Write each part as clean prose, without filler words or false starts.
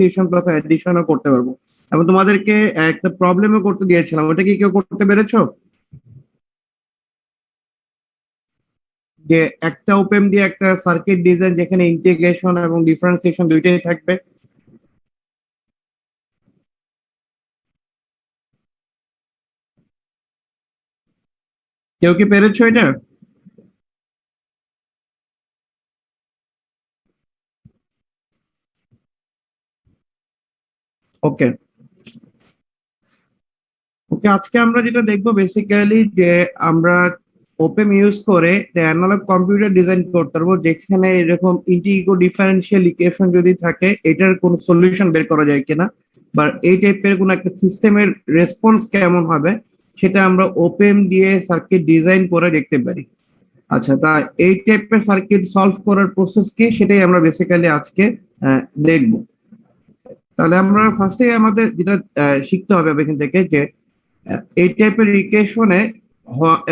Differentiation plus অ্যাডিশনও করতে পারবো। এবং তোমাদেরকে একটা প্রবলেমও করতে দিয়েছিলাম, ওটা কি কেউ করতে পেরেছো? যে একটা ওপেন দিয়ে একটা সার্কিট ডিজাইন যেখানে ইন্টিগ্রেশন এবং ডিফারেন্সিয়েশন দুইটাই থাকবে। কেউ কি পেরেছো এটা? ওকে। ওকে, আজকে আমরা যেটা দেখবো বেসিক্যালি যে আমরা ওপেন ইউজ করে অ্যানালগ কম্পিউটার ডিজাইন করতে পারবো, যেখানে এরকম ইন্টিগ্রো ডিফারেন্সিয়াল ইকুয়েশন যদি থাকে এটার কোনো সলিউশন বের করা যায় কিনা, বা এই টাইপের কোনো একটা সিস্টেমের রেসপন্স কেমন হবে সেটা আমরা ওপেন দিয়ে সার্কিট ডিজাইন করে দেখতে পারি। আচ্ছা, তা এই টাইপের সার্কিট সলভ করার প্রসেস কি সেটাই আমরা বেসিক্যালি আজকে দেখবো। তাহলে আমরা ফার্স্টে আমাদের যেটা শিখতে হবে এখান থেকে যে এই টাইপের ইকুয়েশনে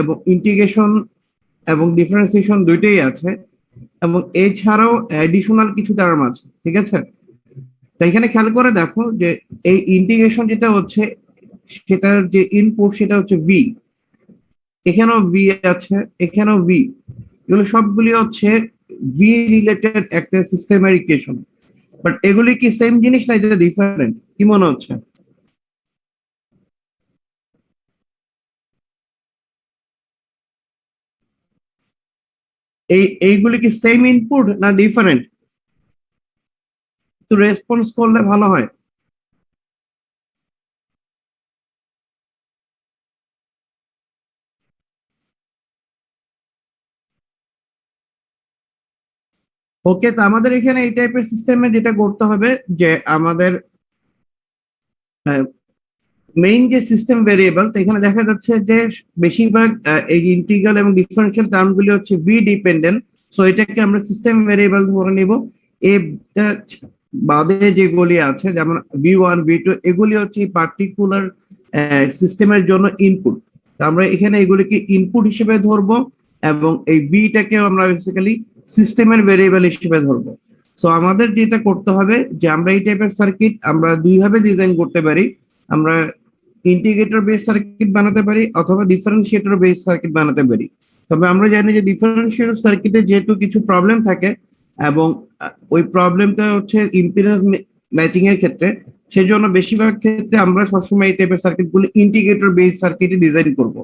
এবং ইন্টিগ্রেশন এবং ডিফারেন্সিয়েশন দুইটাই আছে, এবং এছাড়াও অ্যাডিশনাল কিছু টার্ম আছে, ঠিক আছে? তাই এখানে খেয়াল করে দেখো যে এই ইন্টিগ্রেশন যেটা হচ্ছে সেটার যে ইনপুট সেটা হচ্ছে ভি, এখানেও ভি আছে, এখানেও ভি, এগুলো সবগুলি হচ্ছে ভি রিলেটেড একটা সিস্টেমের ইকুয়েশন। বাট এগুলি কি সেম জিনিস না, এটা ডিফারেন্ট? কি মনে হচ্ছে? এইগুলি কি সেম ইনপুট না ডিফারেন্ট? একটু রেসপন্স করলে ভালো হয়। ওকে, তো আমাদের এখানে এই টাইপের সিস্টেমে যেটা করতে হবে যে আমাদের মেইন যে সিস্টেম ভেরিয়েবল, তো এখানে দেখা যাচ্ছে যে বেশিরভাগ এই ইন্টিগ্রাল এবং ডিফারেন্সিয়াল টার্মগুলি হচ্ছে ভি ডিপেন্ডেন্ট। সো এটাকে আমরা সিস্টেম ভেরিয়েবল ধরে নিব। এটা বাদে যেগুলি আছে যেমন V1 V2 এগুলি হচ্ছে পার্টিকুলার সিস্টেমের জন্য ইনপুট। আমরা এখানে এগুলিকে ইনপুট হিসেবে ধরবো, এবং এই ভিটাকেও আমরা বেসিক্যালি সিস্টেমের ভেরিয়েবল হিসেবে ধরবো। সো আমাদের যেটা করতে হবে যে আমরা এই টাইপের সার্কিট আমরা দুইভাবে ডিজাইন করতে পারি। আমরা ইন্টিগ্রেটর বেস সার্কিট বানাতে পারি অথবা ডিফারেন্সিয়েটর বেস সার্কিট বানাতে পারি। তবে আমরা জানি যে ডিফারেন্সিয়েটর সার্কিটে যেহেতু কিছু প্রবলেম থাকে, এবং ওই প্রবলেমটা হচ্ছে ইম্পিডেন্স ম্যাচিং এর ক্ষেত্রে, সেজন্য বেশিরভাগ ক্ষেত্রে আমরা সবসময় এই টাইপের সার্কিট গুলো ইন্টিগ্রেটর বেস সার্কিটে ডিজাইন করব।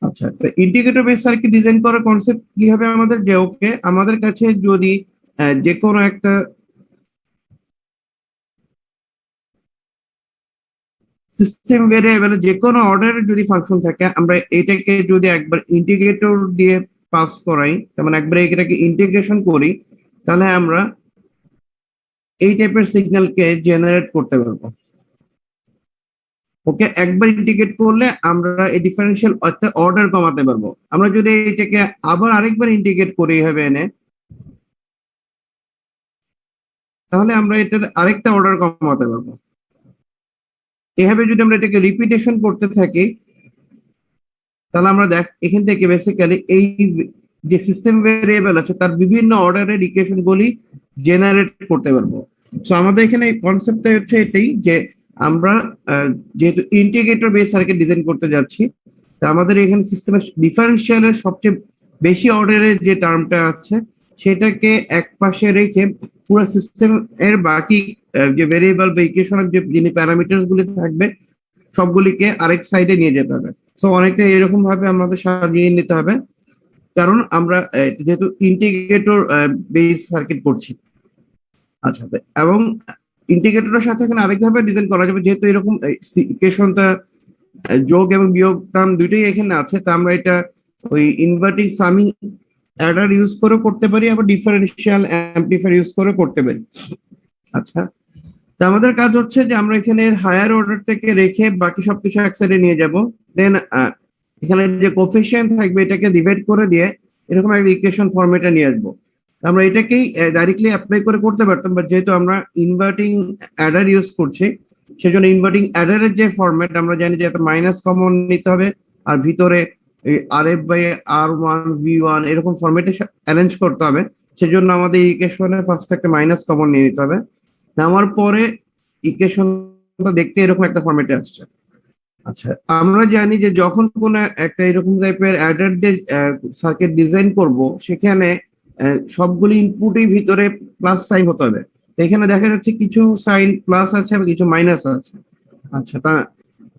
আচ্ছা, তো ইন্টিগ্রেটর বেস সার্কিট ডিজাইন করার কনসেপ্ট কি হবে আমাদের, যে ওকে আমাদের কাছে যদি যে কোনো একটা সিস্টেম ভেরিয়েবলে যে কোনো অর্ডারের যদি ফাংশন থাকে, আমরা এটাকে যদি একবার ইন্টিগ্রেটর দিয়ে পাস করাই, যেমন একবার এটাকে ইন্টিগ্রেশন করি, তাহলে আমরা এই টাইপের সিগন্যালকে জেনারেট করতে পারবো। ওকে, একবার ইন্টিগ্রেট করলে আমরা এই ডিফারেন্সিয়াল অর্ডার কমাতে পারবো। আমরা যদি এটাকে আবার আরেকবার ইন্টিগ্রেট করি এভাবে এনে, তাহলে আমরা এটার আরেকটা অর্ডার কমাতে পারবো। এভাবে যদি আমরা এটাকে রিপিটেশন করতে থাকি, তাহলে আমরা এখান থেকে বেসিক্যালি এই যে সিস্টেম ভেরিয়েবল আছে তার বিভিন্ন অর্ডারের ইকুয়েশন গুলি জেনারেট করতে পারবো। সো আমাদের এখানে কনসেপ্টটা হচ্ছে এটাই যে আমরা যেহেতু ইন্টিগ্রেটর বেস সার্কিট ডিজাইন করতে যাচ্ছি, তা আমাদের এখানে সিস্টেমের ডিফারেন্সিয়ালের সবচেয়ে বেশি অর্ডারের যে টার্মটা আছে সেটাকে এক পাশে রেখে পুরো সিস্টেম এর বাকি যে ভেরিয়েবল বা ইকুয়েশনের যে যিনি প্যারামিটার গুলি থাকবে সবগুলিকে আরেক সাইডে নিয়ে যেতে হবে। সো অনেকটা এরকম ভাবে আমাদের সাজিয়ে নিতে হবে, কারণ আমরা যেহেতু ইন্টিগ্রেটর বেস সার্কিট করছি। আচ্ছা, এবং ইন্টিগ্রেটরের সাথে এখানে আরেকভাবে ডিজাইন করা যাবে, যেহেতু এরকম ইকুয়েশনটা যোগ এবং বিয়োগ টার্ম দুইটাই এখানে আছে, তা আমরা এটা ওই ইনভার্টিং সামিং অ্যাডার ইউজ করে করতে পারি, আবার ডিফারেন্সিয়াল অ্যাম্পলিফায়ার ইউজ করে করতে পারি। আচ্ছা, তা আমাদের কাজ হচ্ছে যে আমরা এখানে হায়ার অর্ডার থেকে রেখে বাকি সবকিছু এক সাইডে নিয়ে যাব। দেন এখানে যে কোফিশিয়েন্ট থাকবে এটাকে ডিভাইড করে দিয়ে এরকম একটা ইকুয়েশন ফরম্যাটে নিয়ে আসবো। আমরা এটাকেই ডাইরেক্টলি অ্যাপ্লাই করে করতে পারতাম, বাট যেহেতু আমরা ইনভার্টিং অ্যাডার ইউজ করছি, সেজন্য ইনভার্টিং অ্যাডারের যে ফরম্যাট আমরা জানি যে এত মাইনাস কমন নিতে হবে, আর ভিতরে RF/R1 V1 এরকম ফরম্যাটে অ্যারেঞ্জ করতে হবে। সেজন্য আমাদের ইকুয়েশনে ফার্স্ট একটা মাইনাস কমন নিয়ে নিতে হবে। নেওয়ার পরে ইকুয়েশনটা দেখতে এরকম একটা ফরম্যাটে আসছে। আচ্ছা, আমরা জানি যে যখন কোন একটা এরকম টাইপের অ্যাডার দিয়ে সার্কিট ডিজাইন করব, সেখানে সবগুলি ইনপুটই ভিতরে প্লাস সাইন হতে হবে। তো এখানে দেখা যাচ্ছে কিছু সাইন প্লাস আছে এবং কিছু মাইনাস আছে। আচ্ছা, তা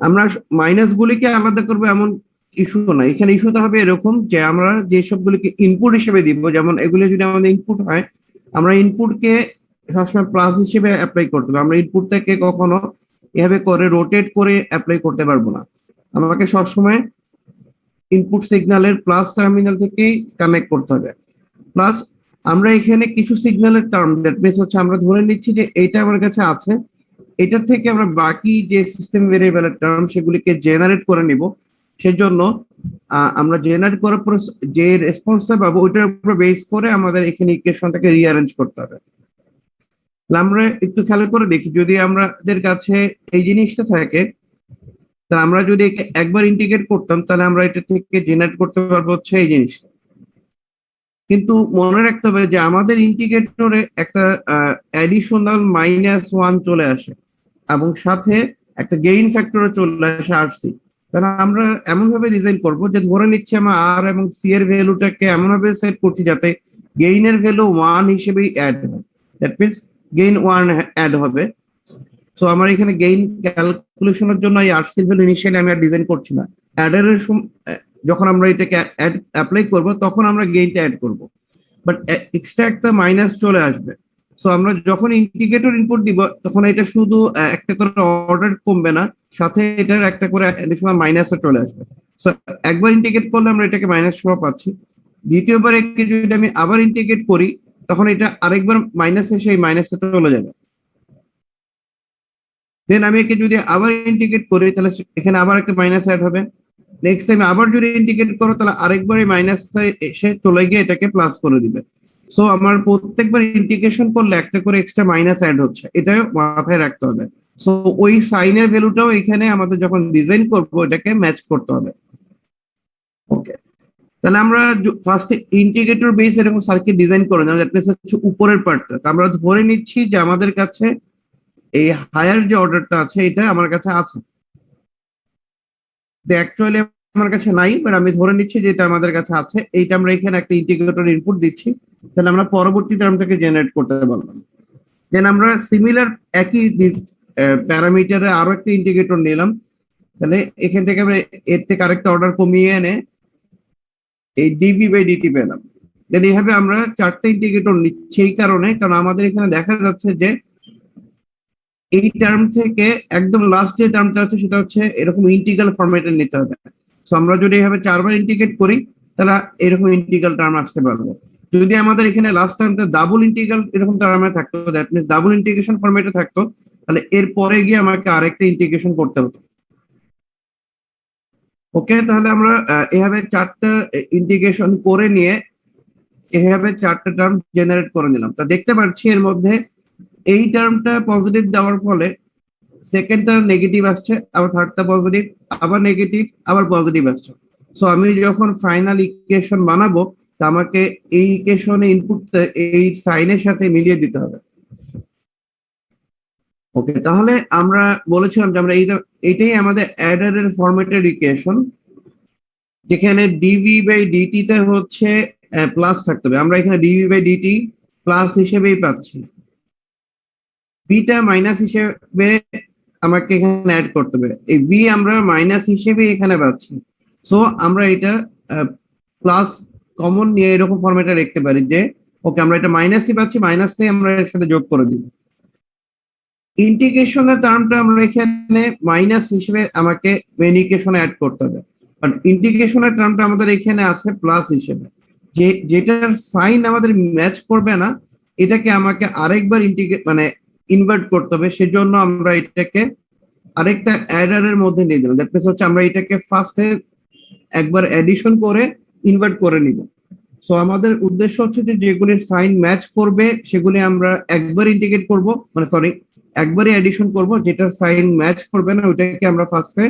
আমরা মাইনাস গুলিকে আলাদা করবো এমন ইস্যু না, এখানে ইস্যুটা হবে এরকম যে আমরা যে সবগুলিকে ইনপুট হিসেবে দিব, যেমন এগুলি যদি আমাদের ইনপুট হয়, আমরা ইনপুটকে সবসময় প্লাস হিসেবে অ্যাপ্লাই করতে হবে। আমরা ইনপুটটাকে কখনো এভাবে করে রোটেট করে অ্যাপ্লাই করতে পারবো না। আমাকে সবসময় ইনপুট সিগন্যালের প্লাস টার্মিনাল থেকেই কানেক্ট করতে হবে। প্লাস আমরা এখানে কিছু সিগন্যালের টার্ম, দ্যাট মিনস হচ্ছে আমরা ধরে নিচ্ছি যে এইটা আমার কাছে আছে, এটা থেকে আমরা বাকি যে সিস্টেম ভেরিয়েবলের টার্ম সেগুলিকে জেনারেট করে নিব। সেজন্য আমরা জেনারেট করার পর যে রেসপন্সটা পাবো ওইটার উপর বেস করে আমাদের এখানে ইকুয়েশনটাকে রিঅ্যারেঞ্জ করতে হবে। আমরা একটু খেয়াল করে দেখি, যদি আমাদের কাছে এই জিনিসটা থাকে, তা আমরা যদি একবার ইন্টিগ্রেট করতাম তাহলে আমরা এটা থেকে জেনারেট করতে পারবো হচ্ছে এই জিনিসটা। কিন্তু মনে রাখতে হবে যে আমাদের ইন্টিগ্রেটরে একটা অ্যাডিশনাল -1 চলে আসে এবং সাথে একটা গেইন ফ্যাক্টরও চলে আসে আরসি। তাহলে আমরা এমন ভাবে ডিজাইন করব যে ধরে নিচ্ছি আমরা আর এবং সি এর ভ্যালুটাকে এমন ভাবে সেট করছি যাতে গেইনের ভ্যালু 1 হিসেবেই অ্যাড হয়। দ্যাট মিনস গেইন 1 অ্যাড হবে। সো আমার এখানে গেইন ক্যালকুলেশনের জন্য এই আরসি ভ্যালু ইনিশিয়ালি আমি আর ডিজাইন করছি না। অ্যাডারের যখন আমরা এটাকে অ্যাপ্লাই করব তখন আমরা গেইনটা অ্যাড করব, বাট এক্সট্রা একটা মাইনাস চলে আসবে। সো আমরা যখন ইন্টিগ্রেটর ইনপুট দিব তখন এটা শুধু একটা করে অর্ডার কমবে না, সাথে এটার একটা করে অ্যাডিশনাল মাইনাসও চলে আসবে। সো একবার ইন্টিগ্রেট করলে আমরা এটাকে -1 পাচ্ছি। দ্বিতীয়বার একে যদি আমি আবার ইন্টিগ্রেট করি তখন এটা আরেকবার মাইনাস এসে এই মাইনাসটা চলে যাবে। দেন আমি একে যদি আবার ইন্টিগ্রেট করি তাহলে এখানে আবার একটা মাইনাস অ্যাড হবে। নেক্সট টাইম আবার যদি ইন্টিগ্রেট করো তাহলে আরেকবার এই মাইনাসটা এসে চলে গিয়ে এটাকে প্লাস করে দিবে। সো আমার প্রত্যেকবার ইন্টিগ্রেশন করলে একটা করে এক্সট্রা মাইনাস অ্যাড হচ্ছে, এটাও মাথায় রাখতে হবে। সো ওই সাইনের ভ্যালুটাও এখানে আমাদের যখন ডিজাইন করবো এটাকে ম্যাচ করতে হবে। ওকে, তাহলে আমরা ফার্স্টে ইন্টিগ্রেটর বেস এরকম সার্কিট ডিজাইন করে নেব। দ্যাট মিনস হচ্ছে উপরের পার্টটা আমরা ধরে নিচ্ছি যে আমাদের কাছে এই হায়ার যে অর্ডারটা আছে এটা আমার কাছে আছে, অ্যাকচুয়ালি আমার কাছে নাই, বাট আমি ধরে নিচ্ছি যে এটা আমাদের কাছে আছে। এইটা আমরা এখানে একটা ইন্টিগ্রেটর ইনপুট দিচ্ছি, তাহলে আমরা পরবর্তী টার্মটাকে জেনারেট করতে পারলাম। দেন আমরা সিমিলার একই প্যারামিটারে আরো একটা ইন্টিগ্রেটর নিলাম, তাহলে এখান থেকে আমরা এর থেকে আরেকটা অর্ডার কমিয়ে এনে এই ডিভি বাই ডিটি পেলাম। দেন এইভাবে আমরা চারটে ইন্টিগ্রেটর নিচ্ছি এই কারণে, কারণ আমাদের এখানে দেখা যাচ্ছে যে এই টার্ম থেকে একদম লাস্ট যে টার্মটা আছে সেটা হচ্ছে এরকম ইন্টিগ্রাল ফরম্যাটে নিতে হবে। সো আমরা যদি এভাবে 4বার ইন্টিগ্রেট করি তাহলে এরকম ইন্টিগ্রাল টার্ম আসতে পারবো। যদি আমাদের এখানে লাস্ট টার্মটা ডাবল ইন্টিগ্রাল এরকম টার্মে থাকতো, দ্যাট মিনস ডাবল ইন্টিগ্রেশন ফরম্যাটে থাকতো, তাহলে এর পরে গিয়ে আমাকে আরেকটা ইন্টিগ্রেশন করতে হতো। ওকে, তাহলে আমরা এভাবে 4টা ইন্টিগ্রেশন করে নিয়ে এভাবে 4টা টার্ম জেনারেট করে নিলাম। তা দেখতে পাচ্ছি এর মধ্যে এই টার্মটা পজিটিভ দেওয়ার ফলে সেকেন্ডটা নেগেটিভ আসছে, আবার থার্ডটা পজিটিভ, আবার নেগেটিভ, আবার পজিটিভ আসছে। সো আমি যখন ফাইনাল ইকুয়েশন বানাবো তা আমাকে এই ইকুয়েশনে ইনপুট এই সাইনের সাথে মিলিয়ে দিতে হবে। ওকে, তাহলে আমরা বলেছিলাম যে আমরা এইটাই আমাদের অ্যাডারের ফরম্যাটের ইকুয়েশন, যেখানে ডিভি বাই ডিটি তে হচ্ছে প্লাস থাকতে হবে। আমরা এখানে ডিভি বাই ডিটি প্লাস হিসেবেই পাচ্ছি, বিটা মাইনাস হিসেবে আমাকে এখানে অ্যাড করতে হবে। এই বি আমরা মাইনাস হিসেবে এখানে পাচ্ছি। সো আমরা এটা প্লাস কমন নিয়ে এরকম ফরম্যাটে লিখতে পারি যে ওকে আমরা এটা মাইনাসই পাচ্ছি, মাইনাসটাই আমরা এর সাথে যোগ করে দিব। ইন্টিগ্রেশনের টার্মটা আমরা এখানে মাইনাস হিসেবে আমাকে মেইন ইকুয়েশনে অ্যাড করতে হবে, বাট ইন্টিগ্রেশনের টার্মটা আমাদের এখানে আছে প্লাস হিসেবে। যেটার সাইন আমাদের ম্যাচ করবে না এটাকে আমাকে আরেকবার ইনভার্ট করতে হবে। সেজন্য আমরা এটাকে আরেকটা অ্যাডারের মধ্যে নিয়ে দিলাম। দ্যাট মিনস হচ্ছে আমরা এটাকে ফার্স্টে একবার অ্যাডিশন করে ইনভার্ট করে নিব। সো আমাদের উদ্দেশ্য হচ্ছে যে যেগুলির সাইন ম্যাচ করবে সেগুলি আমরা একবার ইন্টিগ্রেট করব, সরি একবারই অ্যাডিশন করব। যেটার সাইন ম্যাচ করবে না ওইটাকে আমরা ফার্স্টে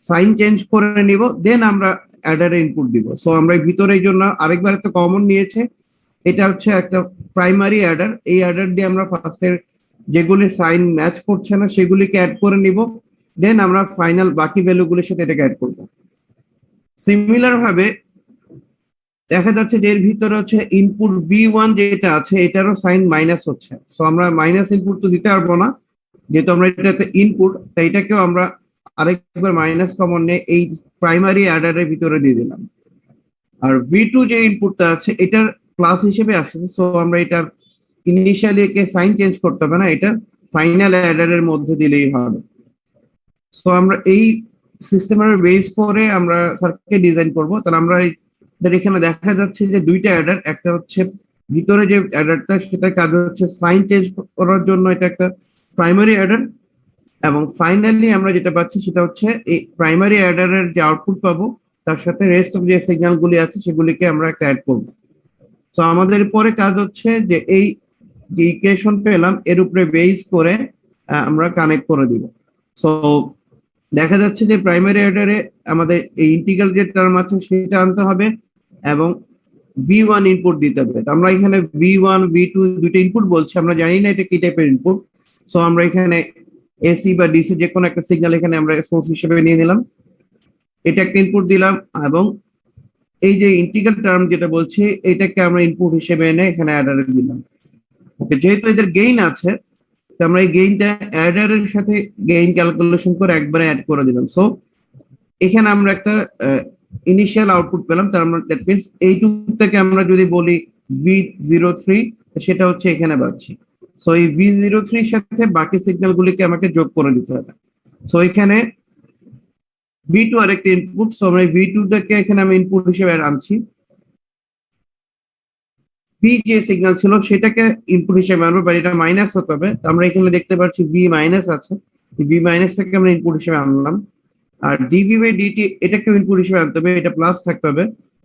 সাইন চেঞ্জ করে নিব, দেন আমরা অ্যাডারে ইনপুট দিব। সো আমরা ভিতরে এই জন্য আরেকবার একটা কমন নিয়েছে, এটা হচ্ছে একটা প্রাইমারি অ্যাডার। এই অ্যাডার দিয়ে আমরা ফার্স্টে যেগুলি সাইন ম্যাচ করছে না সেগুলিকে অ্যাড করে নিব, দেন আমরা ফাইনাল বাকি ভ্যালুগুলির সাথে এটাকে অ্যাড করব। সিমিলার ভাবে দেখা যাচ্ছে যে এর ভিতরে হচ্ছে ইনপুট V1 যেটা আছে এটারও সাইন মাইনাস হচ্ছে, সো আমরা মাইনাস ইনপুট তো দিতে পারবো না, যেহেতু আমরা এটাতে ইনপুট, তাই এটাকেও আমরা আরেকবার মাইনাস কমন নিয়ে এই প্রাইমারি অ্যাডারের ভিতরে দিয়ে দিলাম। আর V2 যে ইনপুটটা আছে এটার প্লাস হিসেবে আসছে, সো আমরা এটার ইনিশিয়ালি একে সাইন চেঞ্জ করতে হবে না, এটা ফাইনাল অ্যাডারের মধ্যে দিলেই হবে। সো আমরা এই সিস্টেমের বেস করে আমরা সার্কিট ডিজাইন করব। তাহলে আমরা এখানে দেখা যাচ্ছে যে দুইটা অ্যাডার, একটা হচ্ছে ভিতরে যে অ্যাডারটা সেটার কাজ হচ্ছে সাইন চেঞ্জ করার জন্য, এটা একটা প্রাইমারি অ্যাডার, এবং ফাইনালি আমরা যেটা পাচ্ছি সেটা হচ্ছে এই প্রাইমারি অ্যাডারের যে আউটপুট পাবো তার সাথে রেস্ট অফ যে সিগন্যাল গুলি আছে সেগুলিকে আমরা একটা অ্যাড করবো। তো আমাদের পরে কাজ হচ্ছে যে এই যে ইকুয়েশন পেলাম এর উপরে বেস করে আমরা কানেক্ট করে দিব। সো দেখা যাচ্ছে যে প্রাইমারি অর্ডারে আমাদের এই ইন্টিগ্রাল যে টার্ম আছে সেটা আনতে হবে এবং V1 ইনপুট দিতে হবে। আমরা এখানে V1 V2 দুটো ইনপুট বলছি, আমরা জানি না এটা কি টাইপের ইনপুট। সো আমরা এখানে এসি বা ডিসি যে কোনো একটা সিগন্যাল এখানে আমরা সোর্স হিসেবে নিয়ে নিলাম, এটা একটা ইনপুট দিলাম, এবং এই যে ইন্টিগ্রাল টার্ম যেটা বলছি এটাকে আমরা ইনপুট হিসেবে এনে এখানে অ্যাডারে দিলাম। ওকে, যেহেতু এদের গেইন আছে আমরা এই গেইনটা অ্যাডারের সাথে গেইন ক্যালকুলেশন করে একবারে অ্যাড করে দিলাম। সো এখানে আমরা একটা ইনিশিয়াল আউটপুট পেলাম, তার মানে দ্যাট মিন্স এইটুকুটাকে আমরা যদি বলি V03 সেটা হচ্ছে এখানে পাচ্ছি। সো এই V03 এর সাথে বাকি সিগন্যাল গুলিকে আমাকে যোগ করে দিতে হবে। সো এখানে V2 আরেকটা ইনপুট, সো আমরা V2 টাকে এখানে আমি ইনপুট হিসেবে আনছি, V যে সিগন্যাল ছিল সেটাকে ইনপুট হিসেবে আনবো, বাট এটা মাইনাস হতে হবে। আমরা এখানে দেখতে পাচ্ছি V মাইনাস আছে, V মাইনাস থেকে আমরা ইনপুট হিসেবে আনলাম। আর dV বাই dt এটাকে ইনপুট হিসেবে আনতে হবে, এটা প্লাস থাকতে হবে।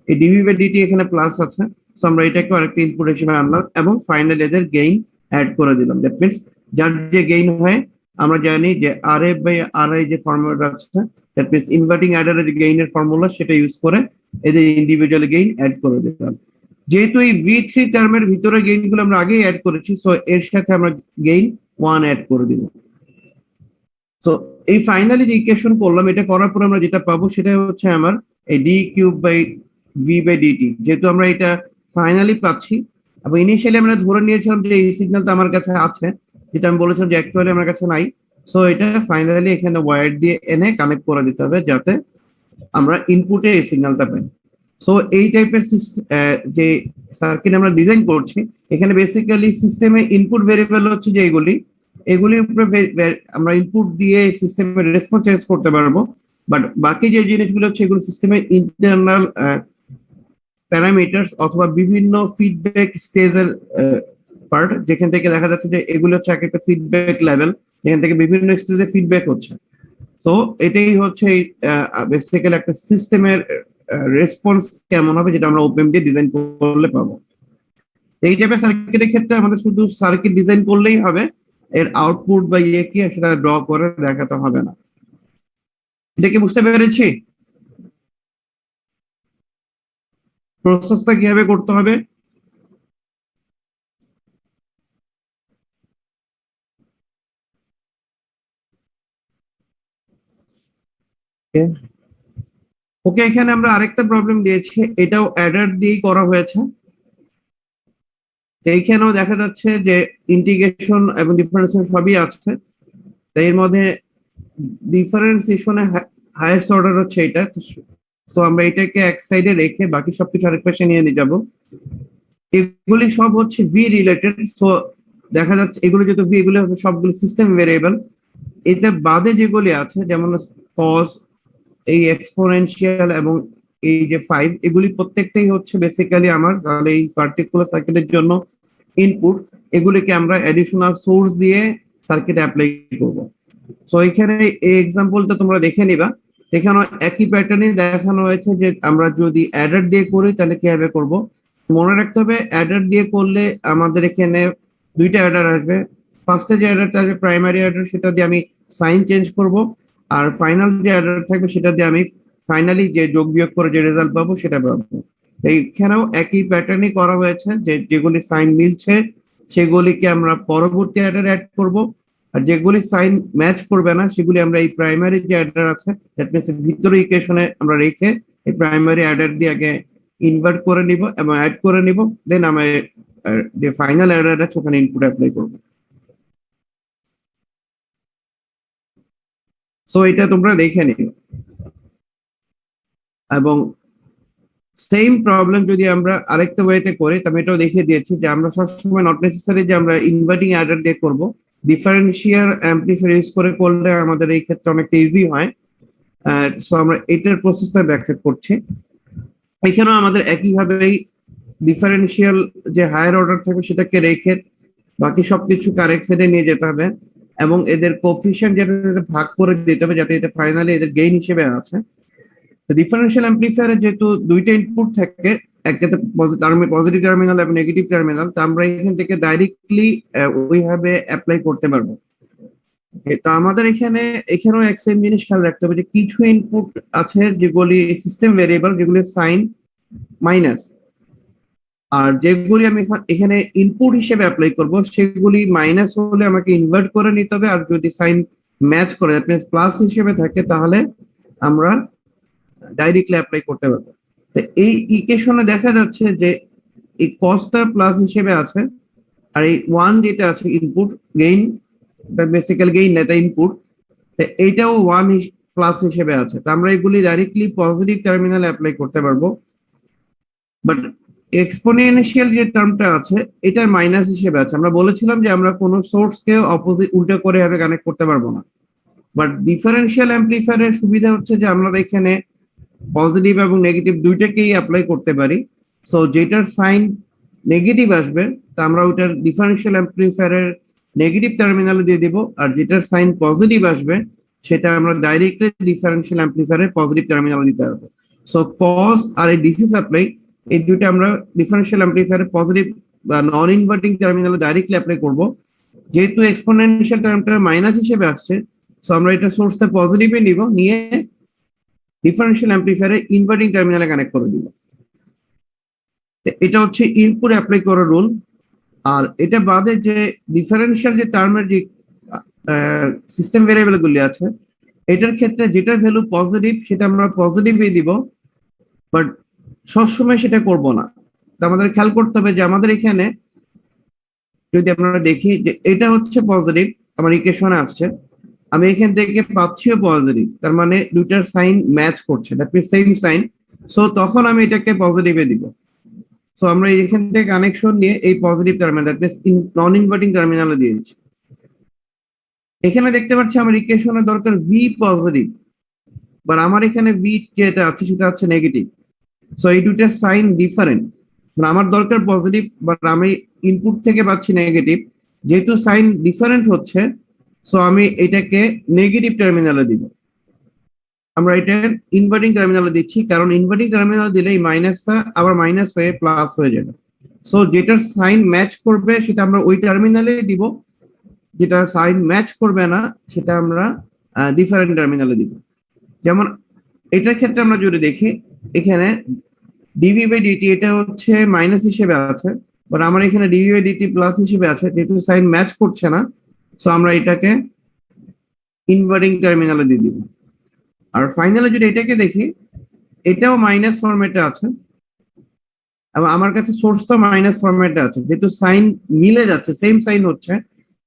এই dV বাই dt এখানে প্লাস আছে, সো আমরা এটাকে আরেকটা ইনপুট হিসেবে আনলাম এবং ফাইনালি এদের গেইন অ্যাড করে দিলাম। দ্যাট মিন্স যার যে গেইন হয় আমরা জানি যে RF বাই RI যে ফর্মুলাটা আছে, দ্যাট মিন্স ইনভার্টিং অ্যাডারের যে গেইনের ফর্মুলা সেটা ইউজ করে এদের ইন্ডিভিজুয়াল গেইন অ্যাড করে দিলাম। যেহেতু এই V3 টার্মের ভিতরে গেইন গুলো আমরা আগেই অ্যাড করেছি, সো এর সাথে আমরা গেইন 1 অ্যাড করে দিব। সো এই ফাইনালি যে ইকুয়েশন করলাম, এটা করার পর আমরা যেটা পাবো সেটা হচ্ছে আমার এই d cube by v by dt, যেহেতু আমরা এটা ফাইনালি পাচ্ছি এবং ইনিশিয়ালি আমরা ধরে নিয়েছিলাম যে এই সিগন্যালটা আমার কাছে আছে, যেটা আমি বলেছিলাম যে অ্যাকচুয়ালি আমার কাছে নাই। সো এটা ফাইনালি এখানে ওয়্যার দিয়ে এনে কানেক্ট করে দিতে হবে যাতে আমরা ইনপুটে এই সিগন্যালটা পাই। সো এই টাইপের যে সার্কিট আমরা ডিজাইন করছি, এখানে বেসিক্যালি সিস্টেমে ইনপুট ভেরিয়েবল হচ্ছে যে এগুলির উপরে আমরা ইনপুট দিয়ে সিস্টেমের রেসপন্স চেঞ্জ করতে পারবো, বাট বাকি যে জিনিসগুলো হচ্ছে এগুলো সিস্টেমের ইন্টারনাল প্যারামিটারস অথবা বিভিন্ন ফিডব্যাক স্টেজের পার্ট, যেখান থেকে দেখা যাচ্ছে যে এগুলো হচ্ছে একটা ফিডব্যাক লেভেল, যেখান থেকে বিভিন্ন স্টেজে ফিডব্যাক হচ্ছে। তো এটাই হচ্ছে বেসিক্যালি একটা সিস্টেমের রেসপন্স কেমন হবে যেটা আমরা ওপেন দিয়ে ডিজাইন করলে পাবো। এই টাইপের সার্কিটের ক্ষেত্রে আমাদের শুধু সার্কিট ডিজাইন করলেই হবে, এর আউটপুট বা ইয়ে কি সেটা ড্র করে দেখাতে হবে না। এটা কি বুঝতে পেরেছি প্রসেসটা কিভাবে করতে হবে? ওকে, এখানে আমরা আরেকটা প্রবলেম দিয়েছি, এটাও অ্যাডার দিয়েই করা হয়েছে। এইখানেও দেখা যাচ্ছে যে ইন্টিগ্রেশন এবং ডিফারেন্সিয়েশন সবই আছে, তাই এর মধ্যে ডিফারেন্সিয়েশনে হাইয়েস্ট অর্ডার হচ্ছে এটা। তো আমরা এটাকে এক সাইডে রেখে বাকি সবকিছু আরেক পাশে নিয়ে যাব। এগুলি সব হচ্ছে ভি রিলেটেড, সো দেখা যাচ্ছে এগুলো যেহেতু ভি, এগুলো সবগুলো সিস্টেম ভেরিয়েবল। এতে বাদে যেগুলি আছে যেমন কস, এই এক্সপোনেনশিয়াল এবং এই যে 5, এগুলি প্রত্যেকটাই হচ্ছে বেসিক্যালি আমার তাহলে এই পার্টিকুলার সার্কিটের জন্য ইনপুট, এগুলিকে আমরা অ্যাডিশনাল সোর্স দিয়ে সার্কিটে অ্যাপ্লাই করব। সো এখানে এই এক্সাম্পলটা তোমরা দেখে নিবা, এখানে একই প্যাটার্নই দেখানো হয়েছে যে আমরা যদি অ্যাডার দিয়ে করি তাহলে কিভাবে করব। মনে রাখতে হবে অ্যাডার দিয়ে করলে আমাদের এখানে দুইটা অ্যাডার আসবে। ফার্স্টে যে অ্যাডারটা আসবে প্রাইমারি অ্যাডার, সেটা দিয়ে আমি সাইন চেঞ্জ করব, আর ফাইনাল যে অ্যাডার থাকবে সেটা দিয়ে আমি ফাইনালি যে যোগ বিয়োগ করে যে রেজাল্ট পাবো সেটা পাবো। এইখানেও একই প্যাটার্নই করা হয়েছে, যে যেগুলি সাইন মিলছে সেগুলিকে আমরা পরবর্তী অ্যাডার অ্যাড করব, আর যেগুলি সাইন ম্যাচ করবে না সেগুলি আমরা এই প্রাইমারি যে অ্যাডার আছে দ্যাট মিনস ভিতরে ইকুয়েশনে আমরা রেখে এই প্রাইমারি অ্যাডার দিয়ে আগে ইনভার্ট করে নিব এবং অ্যাড করে নিব, দেন আমরা যে ফাইনাল অ্যাডার আছে ওখানে ইনপুট অ্যাপ্লাই করব। সো এটা তোমরা দেখে নিও। এবং সেম প্রবলেম যদি আমরা আরেকটা ওয়েতে করি, তবে এটাও দেখিয়ে দিয়েছি যে আমরা সবসময় নট নেসেসারি যে আমরা ইনভার্টিং অ্যাডার দিয়ে করব, ডিফারেন্সিয়াল অ্যাম্পলিফায়ার ইউজ করে করলে আমাদের এই ক্ষেত্রে অনেকটা ইজি হয়। সো আমরা এটার প্রসেসটা ব্যাখ্যা করছি। এখানেও আমাদের একইভাবেই ডিফারেন্সিয়াল যে হায়ার অর্ডার থাকবে সেটাকে রেখে বাকি সবকিছু কারেক্ট সাইডে নিয়ে যেতে হবে এবং এদের কোফিশিয়েন্ট যেটা ভাগ করে দিতে হবে যাতে এটা ফাইনালি এদের গেইন হিসেবে আছে। ডিফারেন্সিয়াল অ্যাম্পলিফায়ারে যেহেতু দুইটা ইনপুট থাকে, একটাতে পজিটিভ টার্মিনাল এবং নেগেটিভ টার্মিনাল, তা আমরা এখান থেকে ডাইরেক্টলি ওইভাবে অ্যাপ্লাই করতে পারবো। তো আমাদের এখানেও এক সেম জিনিস খেয়াল রাখতে হবে যে কিছু ইনপুট আছে যেগুলি সিস্টেম ভেরিয়েবল, যেগুলি সাইন মাইনাস, আর যেগুলি আমি এখানে ইনপুট হিসেবে অ্যাপ্লাই করব সেগুলি মাইনাস হলে আমাকে ইনভার্ট করে নিতে হবে, আর যদি সাইন ম্যাচ করে দ্যাট মিনস প্লাস হিসেবে থাকে তাহলে আমরা ডাইরেক্টলি অ্যাপ্লাই করতে পারবো। তো এই ইকুয়েশনে দেখা যাচ্ছে যে এই কসটা প্লাস হিসেবে আছে, আর এই ওয়ান যেটা আছে ইনপুট গেইন, বেসিক্যালি গেইন না, এটা ইনপুট, তো এইটাও ওয়ান প্লাস হিসেবে আছে। তো আমরা এগুলি ডাইরেক্টলি পজিটিভ টার্মিনালে অ্যাপ্লাই করতে পারবো, বাট এক্সপোনেনশিয়াল যে টার্মটা আছে এটার মাইনাস হিসেবে আছে। আমরা বলেছিলাম যে আমরা কোনো সোর্সকে অপোজিট উল্টো করে ভাবে কানেক্ট করতে পারবো না, বাট ডিফারেন্সিয়াল অ্যাম্পলিফায়ারের সুবিধা হচ্ছে যে আমরা এখানে পজিটিভ এবং নেগেটিভ দুইটাকেই অ্যাপ্লাই করতে পারি। সো যেটার সাইন নেগেটিভ আসবে তা আমরা ওইটার ডিফারেন্সিয়াল অ্যাম্পলিফায়ারের নেগেটিভ টার্মিনালে দিয়ে দিব, আর যেটার সাইন পজিটিভ আসবে সেটা আমরা ডাইরেক্টলি ডিফারেন্সিয়াল অ্যাম্পলিফায়ারের পজিটিভ টার্মিনালে দিতে পারবো। সো কজ আর এই ডিসি সাপ্লাই এই দুইটা আমরা ডিফারেন্সিয়াল অ্যাম্পলিফায়ারের পজিটিভ বা নন ইনভার্টিং টার্মিনালে ডাইরেক্টলি অ্যাপ্লাই করব। যেহেতু এক্সপোনেনশিয়াল টার্মটা মাইনাস হিসেবে আসছে, সো আমরা এটা সোর্সটা পজিটিভে নিব, নিয়ে ডিফারেন্সিয়াল অ্যাম্পলিফায়ারে ইনভার্টিং টার্মিনালে কানেক্ট করে দিব। এটা হচ্ছে ইনপুট অ্যাপ্লাই করার রুল। আর এটা বাদে যে ডিফারেন্সিয়াল যে টার্মের যে সিস্টেম ভেরিয়েবল গুলি আছে, এটার ক্ষেত্রে যেটার ভ্যালু পজিটিভ সেটা আমরা পজিটিভই দিব, বাট সবসময় সেটা করব না। আমাদের খেয়াল করতে হবে যে আমাদের এখানে যদি আমরা দেখি যে এটা হচ্ছে পজিটিভ, আমার ইকুয়েশনে আসছে, আমি এখান থেকে পাচ্ছিও পজিটিভ, তার মানে দুইটার সাইন ম্যাচ করছে, that means same sign. So তখন আমি এটাকে পজিটিভে দিব। সো আমরা এখান থেকে কানেকশন নিয়ে এই positive terminal that means non inverting টার্মিনালে দিয়েছি। এখানে দেখতে পাচ্ছি আমার ইকুয়েশনের দরকার ভি পজিটিভ, বাট আমার এখানে ভি যেটা আছে সেটা হচ্ছে নেগেটিভ। সো এই দুইটার সাইন ডিফারেন্ট, আমার দরকার পজিটিভ বাট আমি ইনপুট থেকে পাচ্ছি নেগেটিভ, যেহেতু সাইন ডিফারেন্ট হচ্ছে সো আমি এটাকে নেগেটিভ টার্মিনালে দিব। আমরা এটা ইনভার্টিং টার্মিনালে দিচ্ছি কারণ ইনভার্টিং টার্মিনাল দিলে এই মাইনাসটা আবার মাইনাস হয়ে প্লাস হয়ে যাবে। সো যেটার সাইন ম্যাচ করবে সেটা আমরা ওই টার্মিনালে দিব, যেটা সাইন ম্যাচ করবে না সেটা আমরা ডিফারেন্ট টার্মিনালে দিব। যেমন এটার ক্ষেত্রে আমরা যদি দেখি এখানে ডিভি বাই ডিটি এটা হচ্ছে মাইনাস হিসেবে আছে, বাট আমার এখানে ডিভি বাই ডিটি প্লাস হিসেবে আছে, যেহেতু সাইন ম্যাচ করছে না সো আমরা এটাকে ইনভার্টিং টার্মিনালে দিয়ে দিব। আর ফাইনালি যদি এটাকে দেখি এটাও মাইনাস ফরম্যাটে আছে এবং আমার কাছে সোর্সটা মাইনাস ফরম্যাটে আছে, যেহেতু সাইন মিলে যাচ্ছে সেম সাইন হচ্ছে,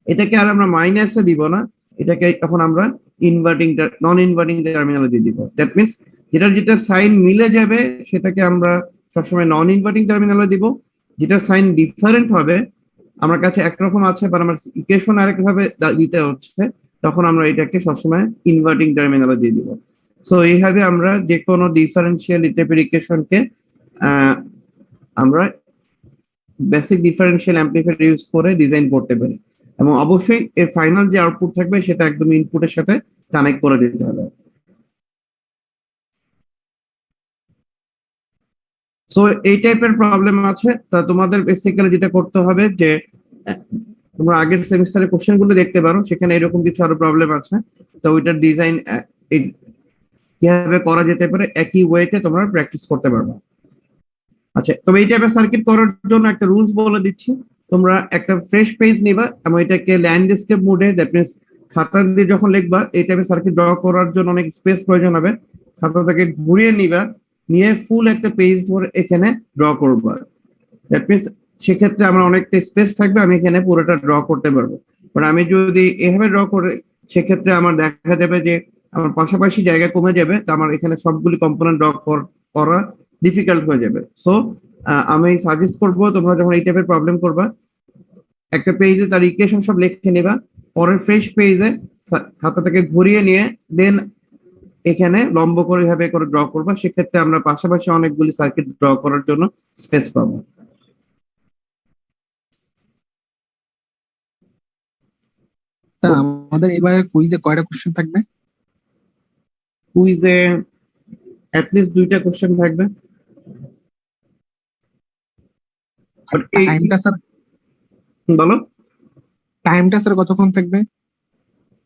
এটাকে আর আমরা মাইনাসে দিব না, এটাকে তখন আমরা ইনভার্টিং নন ইনভার্টিং টার্মিনালে দিয়ে দিব। দ্যাট মিন্স যেটা সাইন মিলে যাবে সেটাকে আমরা সবসময় নন ইনভার্টিং টার্মিনালে দিব, যেটা সাইন ডিফারেন্ট হবে আমার কাছে একরকম আছে বাট আমার ইকুয়েশন আরেক ভাবে দিতে হচ্ছে, তখন আমরা এটাকে সবসময় ইনভার্টিং টার্মিনালে দিয়ে দিব। সো এইভাবে আমরা যে কোনো ডিফারেন্সিয়াল টাইপের ইকুয়েশনকে আমরা বেসিক ডিফারেন্সিয়াল অ্যাম্পলিফায়ার ইউজ করে ডিজাইন করতে পারি, এবং অবশ্যই এর ফাইনাল যে আউটপুট থাকবে সেটা একদম ইনপুটের সাথে কানেক্ট করে দিতে হবে। সো এই টাইপের প্রবলেম আছে। তা তোমাদের বেসিক্যালি যেটা করতে হবে যে তোমরা আগের সেমিস্টারের কোশ্চেন গুলো দেখতে পারো, সেখানে এরকম কিছু আরো প্রবলেম আছে, তো ওইটার ডিজাইন কিভাবে করা যেতে পারে একই ওয়েতে তোমরা প্র্যাকটিস করতে পারবে। আচ্ছা, তবে এই টাইপের সার্কিট করার জন্য একটা রুলস বলে দিচ্ছি। তোমরা একটা ফ্রেশ পেজ নিবা এবং এটাকে ল্যান্ডস্কেপ মোডে, দ্যাট মিনস খাতা দিয়ে যখন লিখবা এই টাইপের সার্কিট ড্র করার জন্য অনেক স্পেস প্রয়োজন হবে। খাতাটাকে ঘুরিয়ে নিবা, নিয়ে ফুল একটা পেজ ধরে এখানে ড্র করবা। দ্যাট মিনস সেক্ষেত্রে আমার অনেকটা স্পেস থাকবে, আমি এখানে পুরোটা ড্র করতে পারবো। বাট আমি যদি এভাবে ড্র করে, সেক্ষেত্রে আমার দেখা যাবে যে আমার পাশাপাশি জায়গা কমে যাবে, তো আমার এখানে সবগুলি কম্পোনেন্ট ড্র করা ডিফিকাল্ট হয়ে যাবে। সো আমি সাজেস্ট করবো তোমরা যখন এই টাইপের প্রবলেম করবা, একটা পেজে তার ইকুয়েশন সব লিখে নেবা, পরের ফ্রেশ পেজে খাতাটাকে ঘুরিয়ে নিয়ে দেন এখানে লম্ব করে এভাবে করে ড্র করবা। সেক্ষেত্রে আমরা পাশাপাশি অনেকগুলি সার্কিট ড্র করার জন্য স্পেস পাবো। আমাদের এবারে কুইজে কয়টা কোশ্চেন থাকবে? কুইজে অ্যাটলিস্ট 2টা কোশ্চেন থাকবে। টাইমটা স্যার, বলো। টাইমটা স্যার কতক্ষণ থাকবে?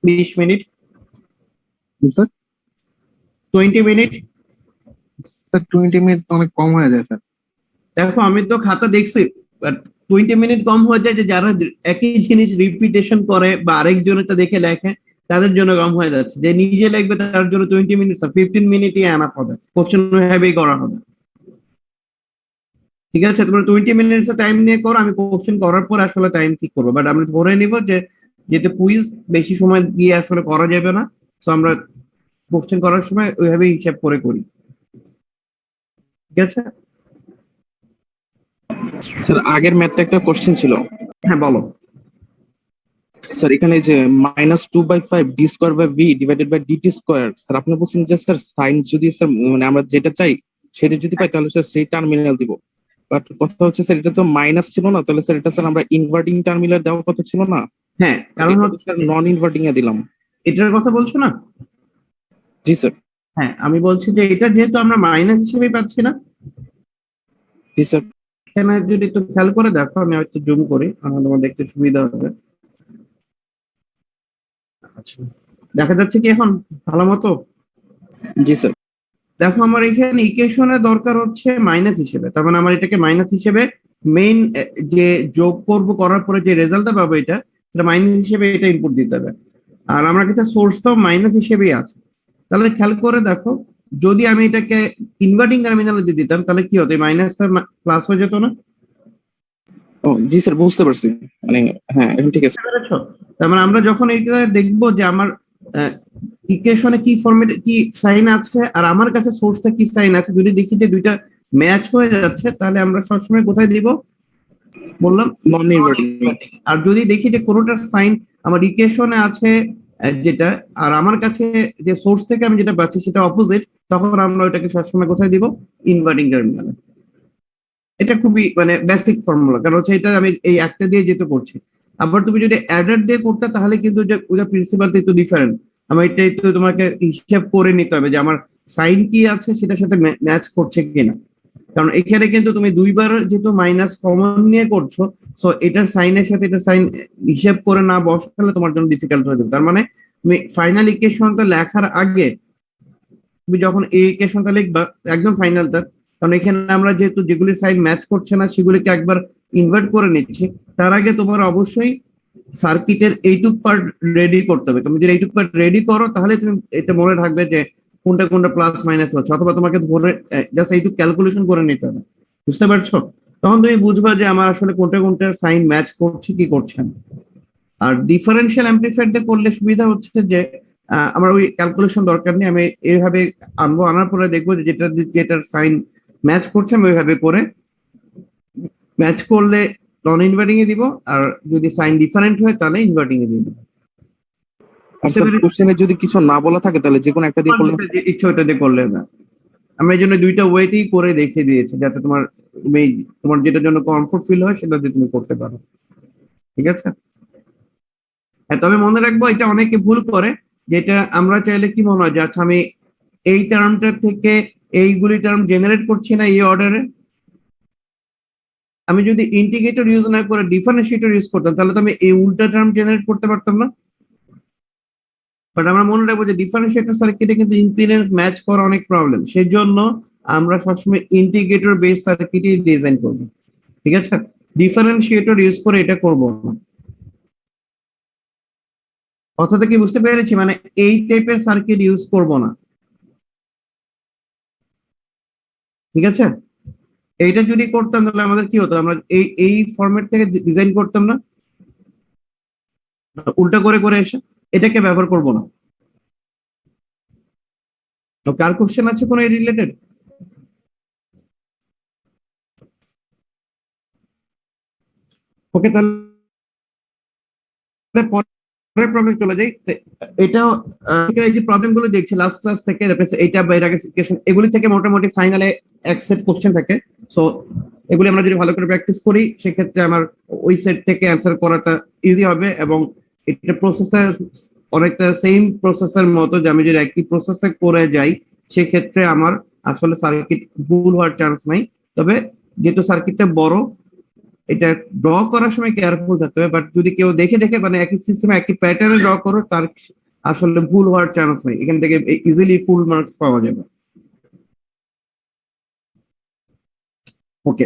20 minute. Sir 20 minute. Sir 20 minute তো অনেক কম হয়ে যায় স্যার। দেখো আমি তো খাতা দেখছি, বাট 20 মিনিট কম হয়ে যায় যে যারা একই জিনিস রিপিটেশন করে বা আরেকজনেরটা দেখে লেখে তাদের জন্য কম হয়ে যাচ্ছে। যে নিজে লিখবে তার জন্য 20 মিনিট, 15 মিনিটই এনাফ হবে, কোশ্চেন ওইভাবেই করা হবে। ঠিক আছে, তোমরা 20 মিনিটস টাইম নিয়ে করো, আমি কোশ্চেন করার পর আসলে টাইম ঠিক করবো। বাট আমরা ধরে নিব যে যেহেতু কুইজ বেশি সময় দিয়ে আসলে করা যাবে না, তো আমরা কোশ্চেন করার সময় ওইভাবেই হিসাব করে করি। ঠিক আছে স্যার, আগের ম্যাথটা একটা কোশ্চেন ছিল। হ্যাঁ বলো। স্যার এখানে যে -2/5 d square by v divided by dt square, sir আপনি বলছেন যে স্যার সাইন যদি স্যার মানে আমরা যেটা চাই সেটা যদি পাই তাহলে স্যার সেই টার্মিনাল দিব। বাট কথা হচ্ছে স্যার এটা তো মাইনাস ছিল না, তাহলে স্যার এটা স্যার আমরা ইনভার্টিং টার্মিনাল দেওয়ার কথা ছিল না? হ্যাঁ, কারণ হচ্ছে স্যার নন ইনভার্টিং এ দিলাম। এটার কথা বলছো না? জি স্যার। হ্যাঁ, আমি বলছি যে এটা যেহেতু আমরা মাইনাস হিসেবে পাচ্ছি না, জি স্যার। এখানে যদি একটু খেয়াল করে দেখো, আমি একটু জুম করি তাহলে তোমার দেখতে সুবিধা হবে। আচ্ছা, দেখা যাচ্ছে কি এখন ভালো মতো? জি স্যার। দেখো আমার এখানে ইকুয়েশনের দরকার হচ্ছে মাইনাস হিসেবে, তার মানে আমার এটাকে মাইনাস হিসেবে মেইন যে যোগ করব, করার পরে যে রেজাল্টটা পাবো এটা মাইনাস হিসেবে এটা ইনপুট দিতে হবে। আর আমার কাছে সোর্সটাও মাইনাস হিসেবেই আছে। তাহলে খেয়াল করে দেখো, যদি আমি এটাকে ইনভার্টিং টার্মিনালে দিয়ে দিতাম তাহলে কি হতো? মাইনাসটা প্লাস হয়ে যেত না? ও জি স্যার, বুঝতে পারছি। মানে হ্যাঁ, এখন ঠিক আছে। তার মানে আমরা যখন এটা দেখবো যে আমার ইকুয়েশনে কি ফরম্যাট কি সাইন আছে আর আমার কাছে সোর্সটা কি সাইন আছে, যদি দেখি যে দুইটা ম্যাচ হয়ে যাচ্ছে তাহলে আমরা সবসময় কোথায় দিব বললাম? নন ইনভার্টিং। আর যদি দেখি যে কোনোটার সাইন আমার ইকুয়েশনে আছে যেটা, আর আমার কাছে যে সোর্স থেকে আমি যেটা পাচ্ছি সেটা অপোজিট, তখন আমরা ওইটাকে সবসময় কোথায় দিব? ইনভার্টিং টার্মিনালে। এটা খুবই মানে বেসিক ফর্মুলা, কারণ হচ্ছে এটা আমি এই একটা দিয়ে যেতে করছি। আবার তুমি যদি অ্যাডার দিয়ে করতে তাহলে কিন্তু ওটা প্রিন্সিপাল একটু ডিফারেন্ট। আমার এটা একটু তোমাকে হিসাব করে নিতে হবে যে আমার সাইন কি আছে সেটার সাথে ম্যাচ করছে কিনা, কারণ এখানে কিন্তু তুমি দুইবার যেহেতু মাইনাস কমন নিয়ে করছো, সো এটার সাইনের সাথে এটার সাইন হিসাব করে না বসালে তোমার জন্য ডিফিকাল্ট হয়ে যাবে। তার মানে তুমি ফাইনাল ইকুয়েশনটা লেখার আগে তুমি যখন এই ইকুয়েশনটা লিখবা একদম ফাইনালটা, কারণ এখানে আমরা যেহেতু যেগুলি সাইন ম্যাচ করছে না সেগুলিকে একবার ইনভার্ট করে নিচ্ছি, তার আগে তোমার অবশ্যই সার্কিটের এইটুক পার্ট রেডি করতে হবে। তুমি যদি এইটুক পার্ট রেডি করো তাহলে তুমি এটা মনে থাকবে যে কোনটা কোনটা প্লাস মাইনাস হচ্ছে, অথবা তোমাকে ধরে জাস্ট এইটুক ক্যালকুলেশন করে নিতে হবে। বুঝতে পারছো? তখন তুমি বুঝবা যে আমার আসলে কোনটা কোনটা সাইন ম্যাচ করছে কি করছে না। আর ডিফারেন্সিয়াল অ্যামপ্লিফায়ার দিয়ে করলে সুবিধা হচ্ছে যে আমার ওই ক্যালকুলেশন দরকার নেই, আমি এইভাবে আনবো, আনার পরে দেখবো যে যেটার সাইন ম্যাচ করছে আমি ওইভাবে করে ম্যাচ করলে নন ইনভার্টিং এ দিব, আর যদি সাইন ডিফারেন্ট হয় তাহলে ইনভার্টিং এ দিব। আর স্যার কোশ্চেনে যদি কিছু না বলা থাকে তাহলে যে কোনো একটা দিয়ে করলে ইচ্ছা ওটা দিয়ে করলে হবে। আমরা এই জন্য দুইটা ওয়েতেই করে দেখিয়ে দিয়েছি যাতে তোমার যেটার জন্য কমফোর্ট ফিল হয় সেটা দিয়ে তুমি করতে পারো। ঠিক আছে? হ্যাঁ, তবে মনে রাখবো এটা অনেকে ভুল করে, যেটা আমরা চাইলে কি মনে হয় যে আচ্ছা আমি এই টার্মটা থেকে এইগুলি টার্ম জেনারেট করছি না এই অর্ডারে, আমি যদি ইন্টিগ্রেটর ইউজ না করে ডিফারেন্সিয়েটর ইউজ করতাম তাহলে তো আমি এই উল্টা টার্ম জেনারেট করতে পারতাম না। বাট আমরা মনে রাখবো যে ডিফারেন্সিয়েটর সার্কিটে কিন্তু ইম্পিডেন্স ম্যাচ করা অনেক প্রবলেম, সেই জন্য আমরা সবসময় ইন্টিগ্রেটর বেস সার্কিটই ডিজাইন করবো। ঠিক আছে? ডিফারেন্সিয়েটর ইউজ করে এটা করব না। কথাটা কি বুঝতে পেরেছি? মানে এই টাইপের সার্কিট ইউজ করব না, ঠিক আছে? এইটা যদি করতাম তাহলে আমাদের কি হতো, আমরা এই ফরম্যাট থেকে ডিজাইন করতাম না, উল্টা করে করে এসে এটাকে ব্যবহার করব না। তো কার কোশ্চেন আছে কোনো এই রিলেটেড? ওকে, তাহলে পরের প্রবলেম চলে যাই। এটাও এই যে প্রবলেম গুলো দেখছি লাস্ট ক্লাস থেকে, এইটা বা এর আগে সিচুয়েশন, এগুলি থেকে মোটামুটি ফাইনালে এক সেট কোশ্চেন থাকে। সো এগুলি আমরা যদি ভালো করে প্র্যাকটিস করি সেক্ষেত্রে আমার ওই সেট থেকে অ্যান্সার করাটা ইজি হবে, এবং এটা প্রসেসর অনেকটা সেম প্রসেসের মতো, যে আমি যদি একই প্রসেসে করে যাই সেক্ষেত্রে আমার আসলে সার্কিট ভুল হওয়ার চান্স নাই। তবে যেহেতু সার্কিটটা বড়, এটা ড্র করার সময় কেয়ারফুল থাকতে হবে। বাট যদি কেউ দেখে দেখে মানে একই সিস্টেমে একই প্যাটার্নে ড্র করো, তার আসলে ভুল হওয়ার চান্স নেই, এখান থেকে ইজিলি ফুল মার্কস পাওয়া যাবে। ওকে,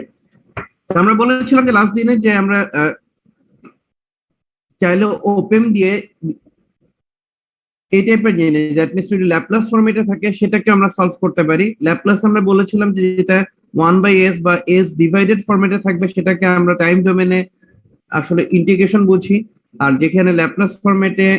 আমরা বলেছিলাম যে লাস্ট দিনে যে আমরা চাইলে ওপেন দিয়ে এই টাইপের জিনিস, দ্যাট মিনস যদি ল্যাপ্লাস ফর্মেটে থাকে সেটাকে আমরা সলভ করতে পারি। ল্যাপ্লাস আমরা বলেছিলাম যে যেটা 1/s বা s ডিভাইডেড ফর্মেটে থাকবে সেটাকে আমরা টাইম ডোমেনে আসলে ইন্টিগ্রেশন বুঝি, আর যেখানে ল্যাপ্লাস ফর্মেটে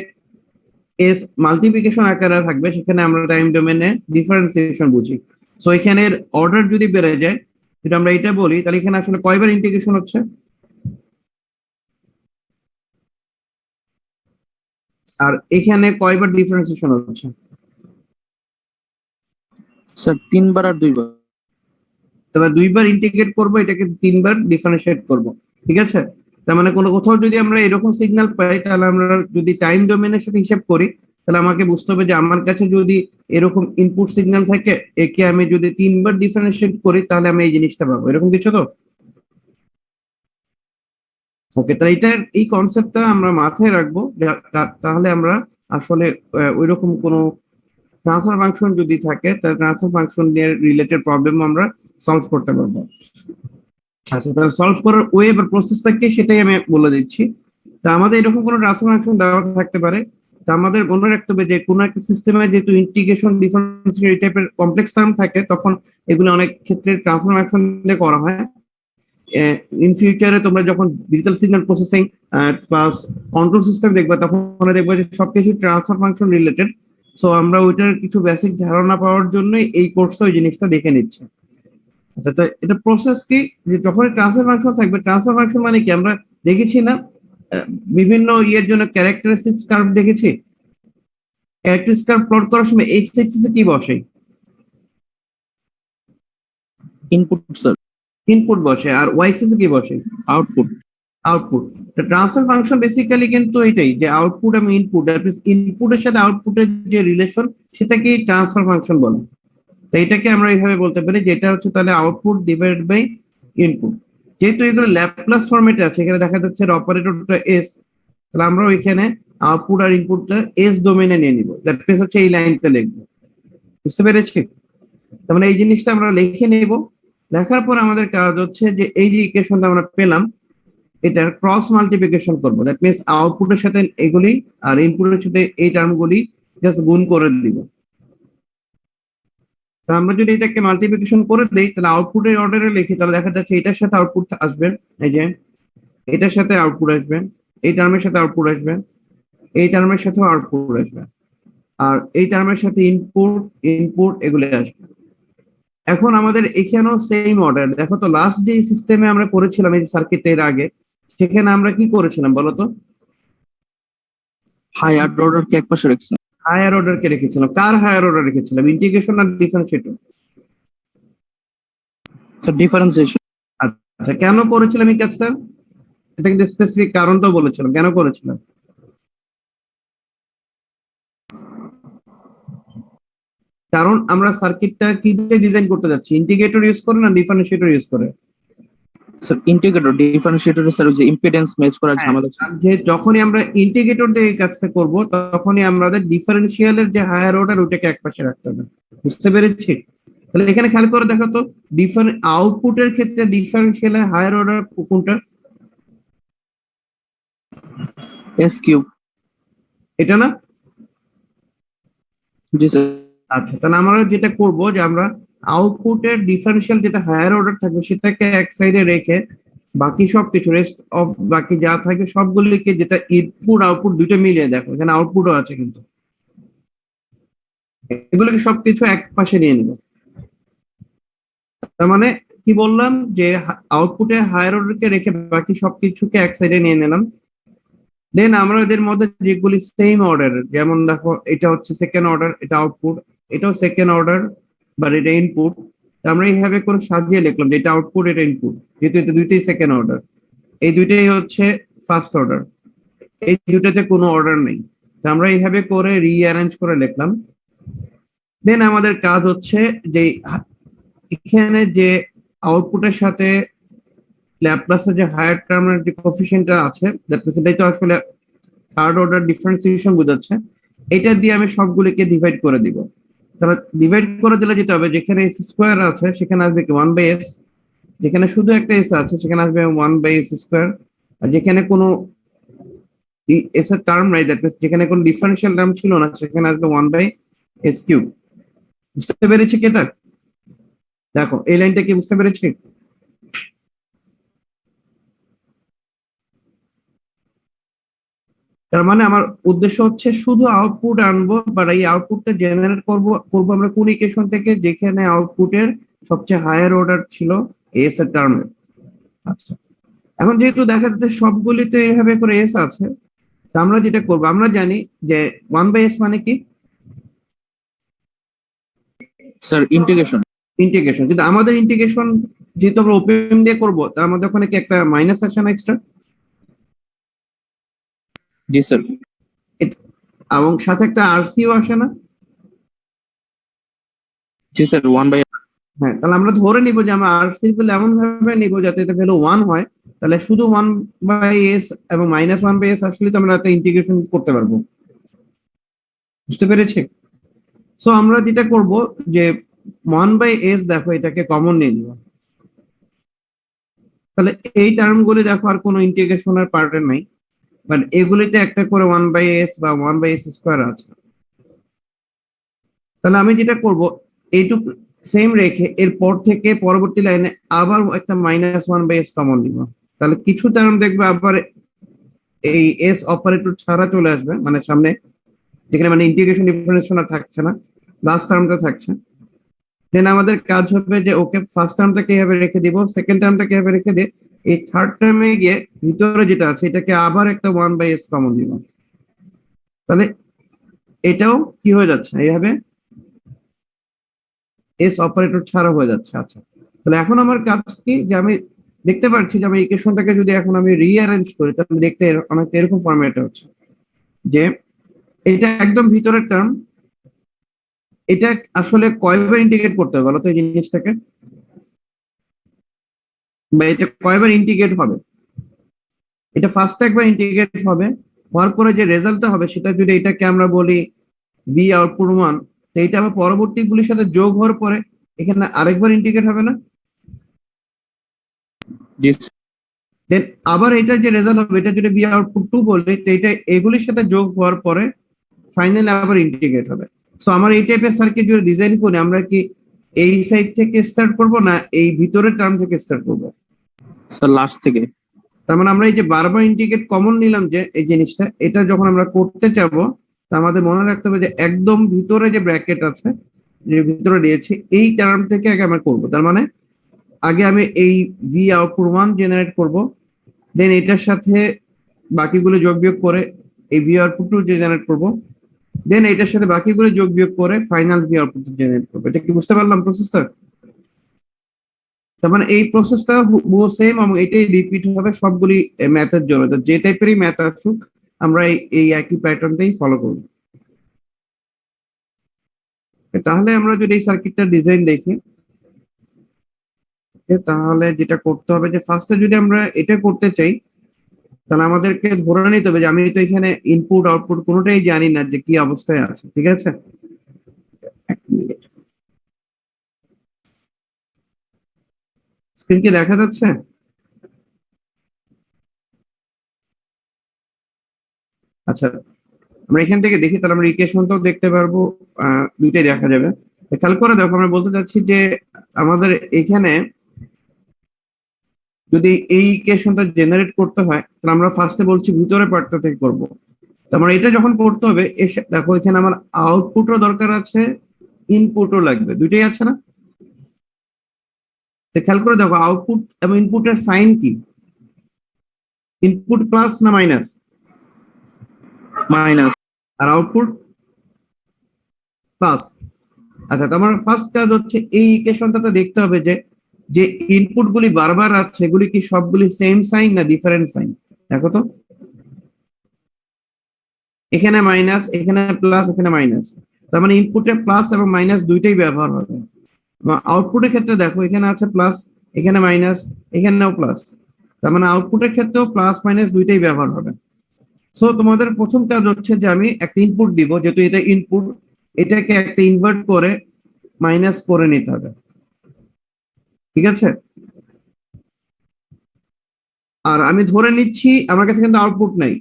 এস মাল্টিপ্লিকেশন আকারে থাকবে সেখানে আমরা টাইম ডোমেনে ডিফারেন্সিয়েশন বুঝি। সো এখানের অর্ডার যদি বেড়ে যায়, যদি আমরা এটা বলি, তাহলে এখানে আসলে কয়বার ইন্টিগ্রেশন হচ্ছে? আর এখানে কয়বার ডিফারেন্সিয়েশন হচ্ছে? স্যার 3বার আর 2বার। তবে 2বার ইন্টিগ্রেট করব, এটাকে 3বার ডিফারেন্সিয়েট করব, ঠিক আছে? তার মানে কোনো কোথাও যদি আমরা এরকম সিগন্যাল পাই, তাহলে আমরা যদি টাইম ডোমেনের সাথে হিসাব করি, তাহলে আমাকে বুঝতে হবে যে আমার কাছে যদি এরকম ইনপুট সিগন্যাল থাকে, একে আমি যদি 3বার ডিফারেন্সিয়েট করি তাহলে আমি এই জিনিসটা পাবো, এরকম কিছু তো। ওকে, তাহলে এটার এই কনসেপ্টটা আমরা মাথায় রাখবো, তাহলে আমরা আসলে ওইরকম কোনো ট্রান্সফার ফাংশন যদি থাকে, তাহলে ট্রান্সফার ফাংশন দিয়ে রিলেটেড প্রবলেম আমরা সলভ করতে পারবো। আচ্ছা, তাহলে সলভ করার ওয়ে বা প্রসেসটা কি সেটাই আমি বলে দিচ্ছি। তা আমাদের এরকম কোনো ট্রান্সফার ফাংশন দেওয়া থাকতে পারে, তা আমাদের মনে রাখতে হবে যে কোনো একটা সিস্টেমে যেহেতু ইন্টিগ্রেশন ডিফারেন্সিয়েশন এই টাইপের কমপ্লেক্স টার্ম থাকে, তখন এগুলো অনেক ক্ষেত্রে ট্রান্সফার ফাংশন দিয়ে করা হয়। ইন ফিউচারে তোমরা যখন digital signal processing plus control system দেখবে, তখন দেখবে যে সবকিছু ট্রান্সফার ফাংশন রিলেটেড। সো আমরা ওইটার কিছু বেসিক ধারণা পাওয়ার জন্য এই কোর্সে ওই জিনিসটা দেখে নিচ্ছি। আচ্ছা, তো এটা প্রসেস কি, যে যখন ট্রান্সফার ফাংশন থাকবে, ট্রান্সফার ফাংশন মানে কি আমরা দেখেছি না বিভিন্ন ইয়ের জন্য ক্যারেক্টারিস্টিক্স কার্ভ দেখেছি। ক্যারেক্টারিস্টিক্স কার্ভ প্লট করার সময় এক্স অ্যাক্সিসে কি বসে? Input sir. ইনপুট বসে। আর ওয়াই অ্যাক্সিসে কি বসে? Output. Output. Transfer function basically কিন্তু এটাই, যে আউটপুট এবং ইনপুট, ইনপুটের সাথে আউটপুটের যে রিলেশন সেটাকে ট্রান্সফার ফাংশন বলে। তো এটাকে আমরা এইভাবে বলতে পারি যে এটা হচ্ছে তাহলে আউটপুট ডিভাইডেড বাই ইনপুট। যেহেতু এগুলো ল্যাপ্লাস ফরম্যাটে আছে, এখানে দেখা যাচ্ছে অপারেটরটা এস, তাহলে আমরা ওইখানে আউটপুট আর ইনপুটটা এস ডোমেইনে নিয়ে নিব। দ্যাট মিন্স হচ্ছে এই লাইনটা লিখবো, বুঝতে পেরেছি? তার মানে এই জিনিসটা আমরা লিখে নেব। লেখার পর আমাদের কাজ হচ্ছে যে এই যে ইকুয়েশনটা আমরা পেলাম, এটার ক্রস মাল্টিপ্লিকেশন করব। দ্যাট মিন্স আউটপুটের সাথে এগুলি আর ইনপুটের সাথে এই টার্মগুলি জাস্ট গুণ করে দিব। তো আমরা যদি এটাকে মাল্টিপ্লিকেশন করে দেই, তাহলে আউটপুটের অর্ডারে লিখি, তাহলে দেখা যাচ্ছে এটার সাথে আউটপুট আসবে, এই যে এটার সাথে আউটপুট আসবে, এই টার্মের সাথে আউটপুট আসবে, এই টার্মের সাথেও আউটপুট আসবে, আর এই টার্মের সাথে ইনপুট ইনপুট এগুলো আসবে। এখন আমাদের এখানেও সেম অর্ডার। দেখো তো লাস্ট যে সিস্টেমে আমরা করেছিলাম এই সার্কিটের আগে, সেখানে আমরা কি করেছিলাম বলতো? হায়ার অর্ডার কে একপাশে রাখছেন। হায়ার অর্ডার কে রেখেছিলাম। কার হায়ার অর্ডার রেখেছিলাম? ইন্টিগ্রেশন আর ডিফারেন্সিয়েটর? Sir differentiation. আচ্ছা, কেন করেছিলাম এই কাজটা? এটা কিন্তু স্পেসিফিক কারণ তো বলেছিলাম কেন করেছিলাম। কারণ আমরা সার্কিটটা কি দিয়ে ডিজাইন করতে যাচ্ছি, ইন্টিগ্রেটর ইউজ করে না ডিফারেন্সিয়েটর ইউজ করে? স্যার ইন্টিগ্রেটর ডিফারেন্সিয়েটর স্যার ওই যে ইম্পিডেন্স ম্যাচ করার ঝামেলা আছে। যে যখনই আমরা ইন্টিগ্রেটর দিয়ে এই কাজটা করব, তখনই আমাদের ডিফারেন্সিয়ালের যে হায়ার অর্ডার ওটাকে একপাশে রাখতে হবে, বুঝতে পেরেছি? তাহলে এখানে খেয়াল করে দেখো তো, আউটপুটের ক্ষেত্রে ডিফারেন্সিয়ালের হায়ার অর্ডার কোনটা? S cube. এটা না? জি স্যার। আচ্ছা, তাহলে আমরা যেটা করব যে আমরা আউটপুটের ডিফারেন্সিয়াল যেটা হায়ার অর্ডার থাকবে সেটাকে এক সাইডে রেখে বাকি সবকিছু রেস্ট অফ বাকি যা থাকবে সবগুলিকে, যেটা ইনপুট আউটপুট দুটো মিলিয়ে দেখো, এখানে আউটপুটও আছে কিন্তু, এগুলোকে সবকিছু এক পাশে নিয়ে নেব। তার মানে কি বললাম যে আউটপুটে হায়ার অর্ডারকে রেখে বাকি সবকিছুকে এক সাইডে নিয়ে নিলাম। দেন আমরা এদের মধ্যে যেগুলি সেম অর্ডার, যেমন দেখো এটা হচ্ছে সেকেন্ড অর্ডার, এটা আউটপুট, এটাও সেকেন্ড অর্ডার বা এটা ইনপুট, আমরা এইভাবে করে সাজিয়ে লিখলাম যে এটা আউটপুট এটা ইনপুট, যেহেতু এটা দুইটাই সেকেন্ড অর্ডার, এই দুইটাই হচ্ছে ফার্স্ট অর্ডার, এই দুটাতে কোনো অর্ডার নেই। তো আমরা এইভাবে করে রিঅ্যারেঞ্জ করে লিখলাম। দেন আমাদের কাজ হচ্ছে যে এখানে যে আউটপুটের সাথে ল্যাপ্লাসের যে হায়ার টার্মের যে কোফিশিয়েন্টটা আছে, সেটাই তো আসলে থার্ড অর্ডার ডিফারেন্সিয়েশন বোঝাচ্ছে, এটা দিয়ে আমি সবগুলিকে ডিভাইড করে দিব। তাহলে ডিভাইড করে দিলে যেটা হবে, যেখানে এস স্কোয়ার আছে সেখানে আসবে কি 1/s, যেখানে শুধু একটা এস আছে সেখানে আসবে 1/s², আর যেখানে কোনো এস এর টার্ম নাই, দ্যাট মিনস যেখানে কোনো ডিফারেন্সিয়াল টার্ম ছিল না সেখানে আসবে 1/s³। বুঝতে পেরেছি কি এটা? দেখো এই লাইনটা কি বুঝতে পেরেছি? তার মানে আমার উদ্দেশ্য হচ্ছে শুধু আউটপুট আনবো, বাট এই আউটপুটটা জেনারেট করবো আমরা কোন ইকুয়েশন থেকে, যেখানে আউটপুটের সবচেয়ে হায়ার অর্ডার ছিল এস এর টার্মের। আচ্ছা, এখন যেহেতু দেখা যাচ্ছে সবগুলিতে এইভাবে করে এস আছে, তা আমরা যেটা করবো, আমরা জানি যে 1/s মানে কি স্যার ইন্টিগ্রেশন। ইন্টিগ্রেশন, কিন্তু আমাদের ইন্টিগ্রেশন যেহেতু আমরা ওপেন দিয়ে করবো, তার মধ্যে ওখানে কি একটা মাইনাস আসে না এক্সট্রা? জি স্যার। এবং সাথে একটা আরসিও আসে না? জি স্যার 1/, হ্যাঁ, তাহলে আমরা ধরে নিব যে আমরা আরসি ভ্যালু এমন ভাবে নিব যাতে এটা ভ্যালু 1 হয়, তাহলে শুধু 1/s এবং -1/s আসলে তো আমরা একটা ইন্টিগ্রেশন করতে পারবো। বুঝতে পেরেছি? সো আমরা যেটা করব যে 1/s, দেখো এটাকে কমন নিয়ে নিব, তাহলে এই টার্ম গুলি দেখো আর কোনো ইন্টিগ্রেশনের পার্টের নাই, বাট এগুলিতে একটা করে 1/s বা 1/s² আছে। তাহলে আমি যেটা করব, এইটুকু সেম রেখে এরপর থেকে পরবর্তী লাইনে আবার একটা -1/s কমন দিব, তাহলে কিছু টার্ম দেখবে আবার এই এস অপারেটর ছাড়া চলে আসবে, মানে সামনে, যেখানে মানে ইন্টিগ্রেশন ডিফারেন্সিয়েশন আর থাকছে না, লাস্ট টার্মটা থাকছে। দেন আমাদের কাজ হবে যে ওকে ফার্স্ট টার্মটা কিভাবে রেখে দিব, সেকেন্ড টার্মটা কিভাবে রেখে দিয়ে এই থার্ড টার্মে গিয়ে ভিতরে যেটা আছে এটাকে আবার একটা 1/s কমন দিব, তাহলে এটাও কি হয়ে যাচ্ছে এইভাবে এস অপারেটর ছাড়া হয়ে যাচ্ছে। আচ্ছা, তাহলে এখন আমার কাজ কি, যে আমি দেখতে পাচ্ছি যে আমি ইকুয়েশনটাকে যদি এখন আমি রিঅ্যারেঞ্জ করি, তাহলে দেখতে অনেকটা এরকম ফরম্যাটে হচ্ছে যে এটা একদম ভিতরের টার্ম, এটা আসলে কয়বার ইন্টিগ্রেট করতে হবে বলো তো এই জিনিসটাকে, বা এটা কয়বার ইন্টিগ্রেট হবে? এটা ফার্স্টে একবার ইন্টিগ্রেট হবে, হওয়ার পরে যে রেজাল্টটা হবে সেটা যদি এটাকে আমরা বলি ভি আউটপুট 1, তো এটা আবার পরবর্তী গুলির সাথে যোগ হওয়ার পরে এখানে আরেকবার ইন্টিগ্রেট হবে না? জি দেন আবার এটা যে রেজাল্ট হবে এটা যদি ভি আউটপুট 2 বলি, তো এটা এগুলির সাথে যোগ হওয়ার পরে ফাইনালি আবার ইন্টিগ্রেট হবে। সো আমার এই টাইপের সার্কিট যদি ডিজাইন করি, আমরা কি এই সাইড থেকে স্টার্ট করব না এই ভিতরের টার্ম থেকে স্টার্ট করব? স্যার লাস্ট থেকে। তার মানে আমরা এই যে বারবার ইন্টিগ্রেট কমন নিলাম যে এই জিনিসটা, এটা যখন আমরা করতে চাবো, তা আমাদের মনে রাখতে হবে যে একদম ভিতরে যে ব্র্যাকেট আছে, যে ভিতরে দিয়েছি এই টার্ম থেকে আগে আমরা করব। তার মানে আগে আমি এই ভি আউটপুট 1 জেনারেট করব, দেন এটার সাথে বাকিগুলো যোগ বিয়োগ করে এই ভি আউটপুট 2 জেনারেট করব, দেন এটার সাথে বাকিগুলো যোগ বিয়োগ করে ফাইনাল ভি আউটপুট জেনারেট করবো। এটা কি বুঝতে পারলাম প্রসেসটা? তার মানে এই প্রসেসটা হুবহু সেম এবং এটাই রিপিট হবে সবগুলি ম্যাথের জন্য, তো যে টাইপেরই ম্যাথ আসুক আমরা এই একই প্যাটার্নটাই ফলো করব। তাহলে আমরা যদি এই সার্কিটটা ডিজাইন দেখি, তাহলে যেটা করতে হবে যে ফার্স্টে যদি আমরা এটা করতে চাই, তাহলে আমাদেরকে ধরে নিতে হবে যে আমি তো এখানে ইনপুট আউটপুট কোনোটাই জানি না যে কি অবস্থায় আছে, ঠিক আছে? স্ক্রিন কি দেখা যাচ্ছে? আচ্ছা, আমরা এখান থেকে দেখি, তাহলে আমরা ইকুয়েশনটাও দেখতে পারবো, দুইটাই দেখা যাবে। খেয়াল করে দেখো, আমরা বলতে চাচ্ছি যে আমাদের এখানে যদি এই ইকুয়েশনটা জেনারেট করতে হয়, তাহলে আমরা ফার্স্টে বলছি ভিতরে পার্টটা থেকে করবো। তো আমরা এটা যখন করতে হবে, দেখো এখানে আমার আউটপুটও দরকার আছে, ইনপুটও লাগবে, দুইটাই আছে না? তো খেয়াল করে দেখো, আউটপুট এবং ইনপুটের সাইন কি? ইনপুট প্লাস না মাইনাস? মাইনাস। আর আউটপুট প্লাস। আচ্ছা, তো আমার ফার্স্ট কাজ হচ্ছে এই ইকুয়েশনটাতে দেখতে হবে যে যে ইনপুট গুলি বারবার আছে এগুলি কি সবগুলি সেম সাইন না ডিফারেন্ট সাইন। দেখো তো, এখানে মাইনাস, এখানে প্লাস, এখানে মাইনাস, তার মানে ইনপুটে প্লাস এবং মাইনাস দুইটাই ব্যবহার হবে। এবং আউটপুটের ক্ষেত্রে দেখো, এখানে আছে প্লাস, এখানে মাইনাস, এখানেও প্লাস, তার মানে আউটপুটের ক্ষেত্রেও প্লাস মাইনাস দুইটাই ব্যবহার হবে। সো তোমাদের প্রথম কাজ হচ্ছে যে আমি একটা ইনপুট দিব, যেহেতু এটা ইনপুট, এটাকে একটা ইনভার্ট করে মাইনাস করে নিতে হবে, ঠিক আছে? আর আমি ধরে নিচ্ছি আমার কাছে কিন্তু আউটপুট নাই,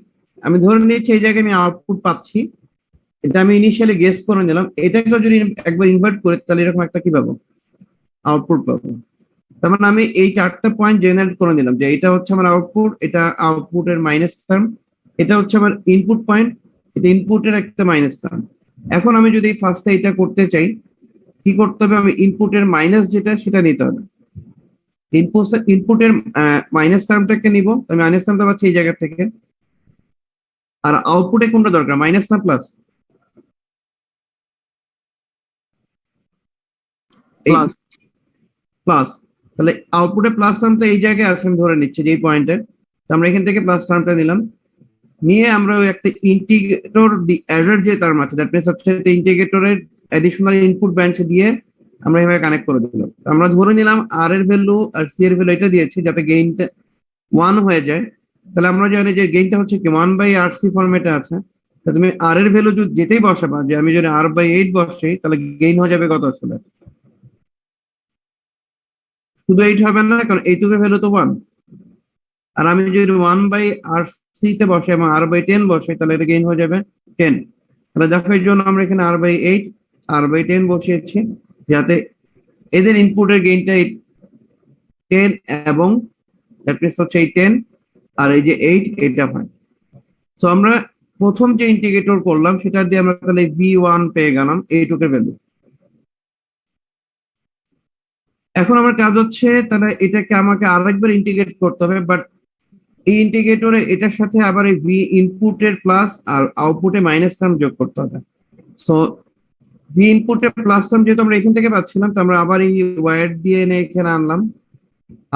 আমি ধরে নিচ্ছি এই জায়গায় আমি আউটপুট পাচ্ছি, এটা আমি ইনিশিয়ালি গেস করে নিলাম। এটাকেও যদি একবার ইনভার্ট করে, তাহলে এরকম একটা কি পাবো, আউটপুট পাবো। তার মানে আমি এই চারটা পয়েন্ট জেনারেট করে নিলাম যে এটা হচ্ছে আমার আউটপুট, এটা আউটপুটের মাইনাস টার্ম, এটা হচ্ছে আমার ইনপুট পয়েন্ট, এটা ইনপুটের একটা মাইনাস টার্ম। এখন আমি যদি ফার্স্টে এটা করতে চাই, কি করতে হবে, আমি ইনপুটের মাইনাস যেটা সেটা নিতে হবে। ইনপুটের মাইনাস টার্মটাকে নিব, আমি মাইনাস টার্মটা পাচ্ছি এই জায়গা থেকে। আর আউটপুটে কোনটা দরকার, মাইনাস না প্লাস? প্লাস। প্লাস। তাহলে আউটপুটে প্লাস টার্মটা এই জায়গায় আছে, আমি ধরে নিচ্ছি যে এই পয়েন্টে। আমরা এখান থেকে প্লাস টার্মটা নিলাম, নিয়ে আমরা ওই একটা ইন্টিগ্রেটর অ্যাডার যে টার্ম আছে, দ্যাট মিন্স হচ্ছে ইন্টিগ্রেটরের অ্যাডিশনাল ইনপুট ব্রাঞ্চে দিয়ে আমরা এভাবে কানেক্ট করে দিলাম। আমরা ধরে নিলাম আর এর ভ্যালু আর সি এর ভ্যালু এটা দিয়েছি যাতে গেইনটা 1 হয়ে যায়। তাহলে আমরা জানি যে গেইনটা হচ্ছে কি 1/RC ফরম্যাটে আছে। তা তুমি আর এর ভ্যালু যদি যেতেই বসাবা, যে আমি যদি R/8 বসাই, তাহলে গেইন হয়ে যাবে কত আসলে? শুধু 8 হবে না, কারণ এইটুকুর ভ্যালু তো 1। আর আমি যদি 1/RC তে বসাই এবং R/10 বসাই, তাহলে এটা গেইন হয়ে যাবে 10। তাহলে দেখো, এর জন্য আমরা এখানে R/8 R/10 বসিয়েছি, যাতে এদের ইনপুটের গেইনটা 10 এবং দ্যাট মিন্স হচ্ছে এই 10 আর এই যে 8 এটা হয়। তো আমরা প্রথম যে ইন্টিগ্রেটর করলাম সেটা দিয়ে আমরা তাহলে V1 পেয়ে গেলাম এইটুকের ভ্যালু। এখন আমার কাজ হচ্ছে তাহলে এটাকে আমাকে আরেকবার ইন্টিগ্রেট করতে হবে, বাট এই ইন্টিগ্রেটরে এটার সাথে আবার এই ভি ইনপুটের প্লাস আর আউটপুটে মাইনাস টার্ম যোগ করতে হবে। সো ভি ইনপুটে প্লাস টার্ম যেহেতু আমরা এখান থেকে পাচ্ছিলাম, তো আমরা আবার এই ওয়ার দিয়ে এনে এখানে আনলাম,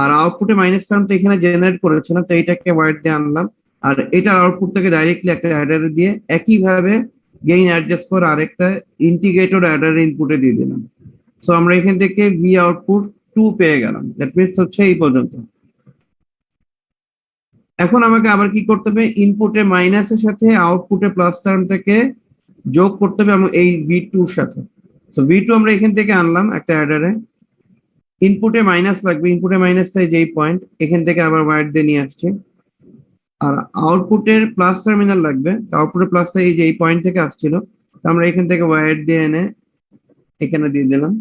আর আউটপুটে মাইনাস টার্মটা এখানে জেনারেট করেছিলাম, তো এটাকে ওয়ার দিয়ে আনলাম, আর এটার আউটপুট থেকে ডাইরেক্টলি একটা অ্যাডার দিয়ে একইভাবে গেইন অ্যাডজাস্ট করে আরেকটা ইন্টিগ্রেটর অ্যাডার ইনপুটে দিয়ে দিলাম। সো আমরা এখান থেকে ভি আউটপুট 2 পেয়ে গেলাম, দ্যাট মিন্স হচ্ছে এই পর্যন্ত। এখন আমাকে আবার কি করতে হবে, ইনপুটে মাইনাসের সাথে আউটপুটে প্লাস টার্মটাকে যোগ করতে হবে এবং এই V2 এর সাথে। সো V2 আমরা এখান থেকে আনলাম একটা অ্যাডারে, ইনপুটে মাইনাস লাগবে, ইনপুটে মাইনাস তাই যেই পয়েন্ট এখান থেকে আবার ওয়ার দিয়ে নিয়ে আসছে, আর আউটপুটের প্লাস টার্মিনাল লাগবে, আউটপুটের প্লাস এই যে এই পয়েন্ট থেকে আসছিল, তো আমরা এখান থেকে ওয়ার দিয়ে এনে এখানে দিয়ে দিলাম।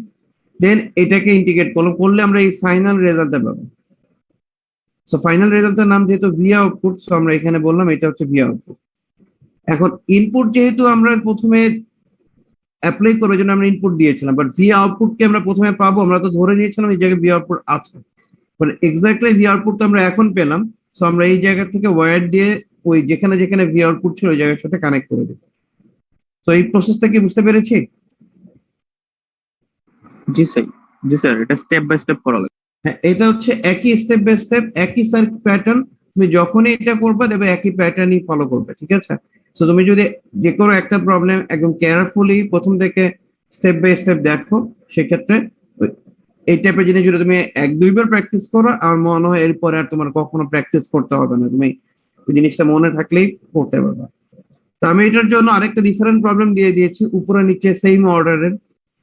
দেন এটাকে ইন্টিগ্রেট করলে আমরা এই ফাইনাল রেজাল্টটা পাবো। সো ফাইনাল রেজাল্টের নাম যেহেতু ভি আউটপুট, সো আমরা এখানে বললাম এটা হচ্ছে ভি আউটপুট। এখন ইনপুট যেহেতু আমরা প্রথমে অ্যাপ্লাই করার জন্য আমরা ইনপুট দিয়েছিলাম, বাট ভি আউটপুটকে আমরা প্রথমে পাবো, আমরা তো ধরে নিয়েছিলাম এই জায়গায় ভি আউটপুট আছে, বাট এক্স্যাক্টলি ভি আউটপুট তো আমরা এখন পেলাম। সো আমরা এই জায়গা থেকে ওয়্যার দিয়ে ওই যেখানে যেখানে ভি আউটপুট ছিল ওই জায়গার সাথে কানেক্ট করে দিই। তো এই প্রসেসটা কি বুঝতে পেরেছি? জি স্যার, জি স্যার, এটা স্টেপ বাই স্টেপ করা লাগে। হ্যাঁ, এটা হচ্ছে একই স্টেপ বাই স্টেপ, একই সার্কিট প্যাটার্ন। তুমি যখনই এটা করবে দেখবে একই প্যাটার্নই ফলো করবে, ঠিক আছে? সো তুমি যদি যে কোনো একটা প্রবলেম একদম কেয়ারফুলি প্রথম থেকে স্টেপ বাই স্টেপ দেখো, সেক্ষেত্রে এই টাইপের জিনিস যদি তুমি 1-2 বার প্র্যাকটিস করো, আমার মনে হয় এরপরে আর তোমার কখনো প্র্যাকটিস করতে হবে না, তুমি ওই জিনিসটা মনে থাকলেই করতে পারবে। তো আমি এটার জন্য আরেকটা ডিফারেন্ট প্রবলেম দিয়ে দিয়েছি, উপরে নিচে সেম অর্ডারের।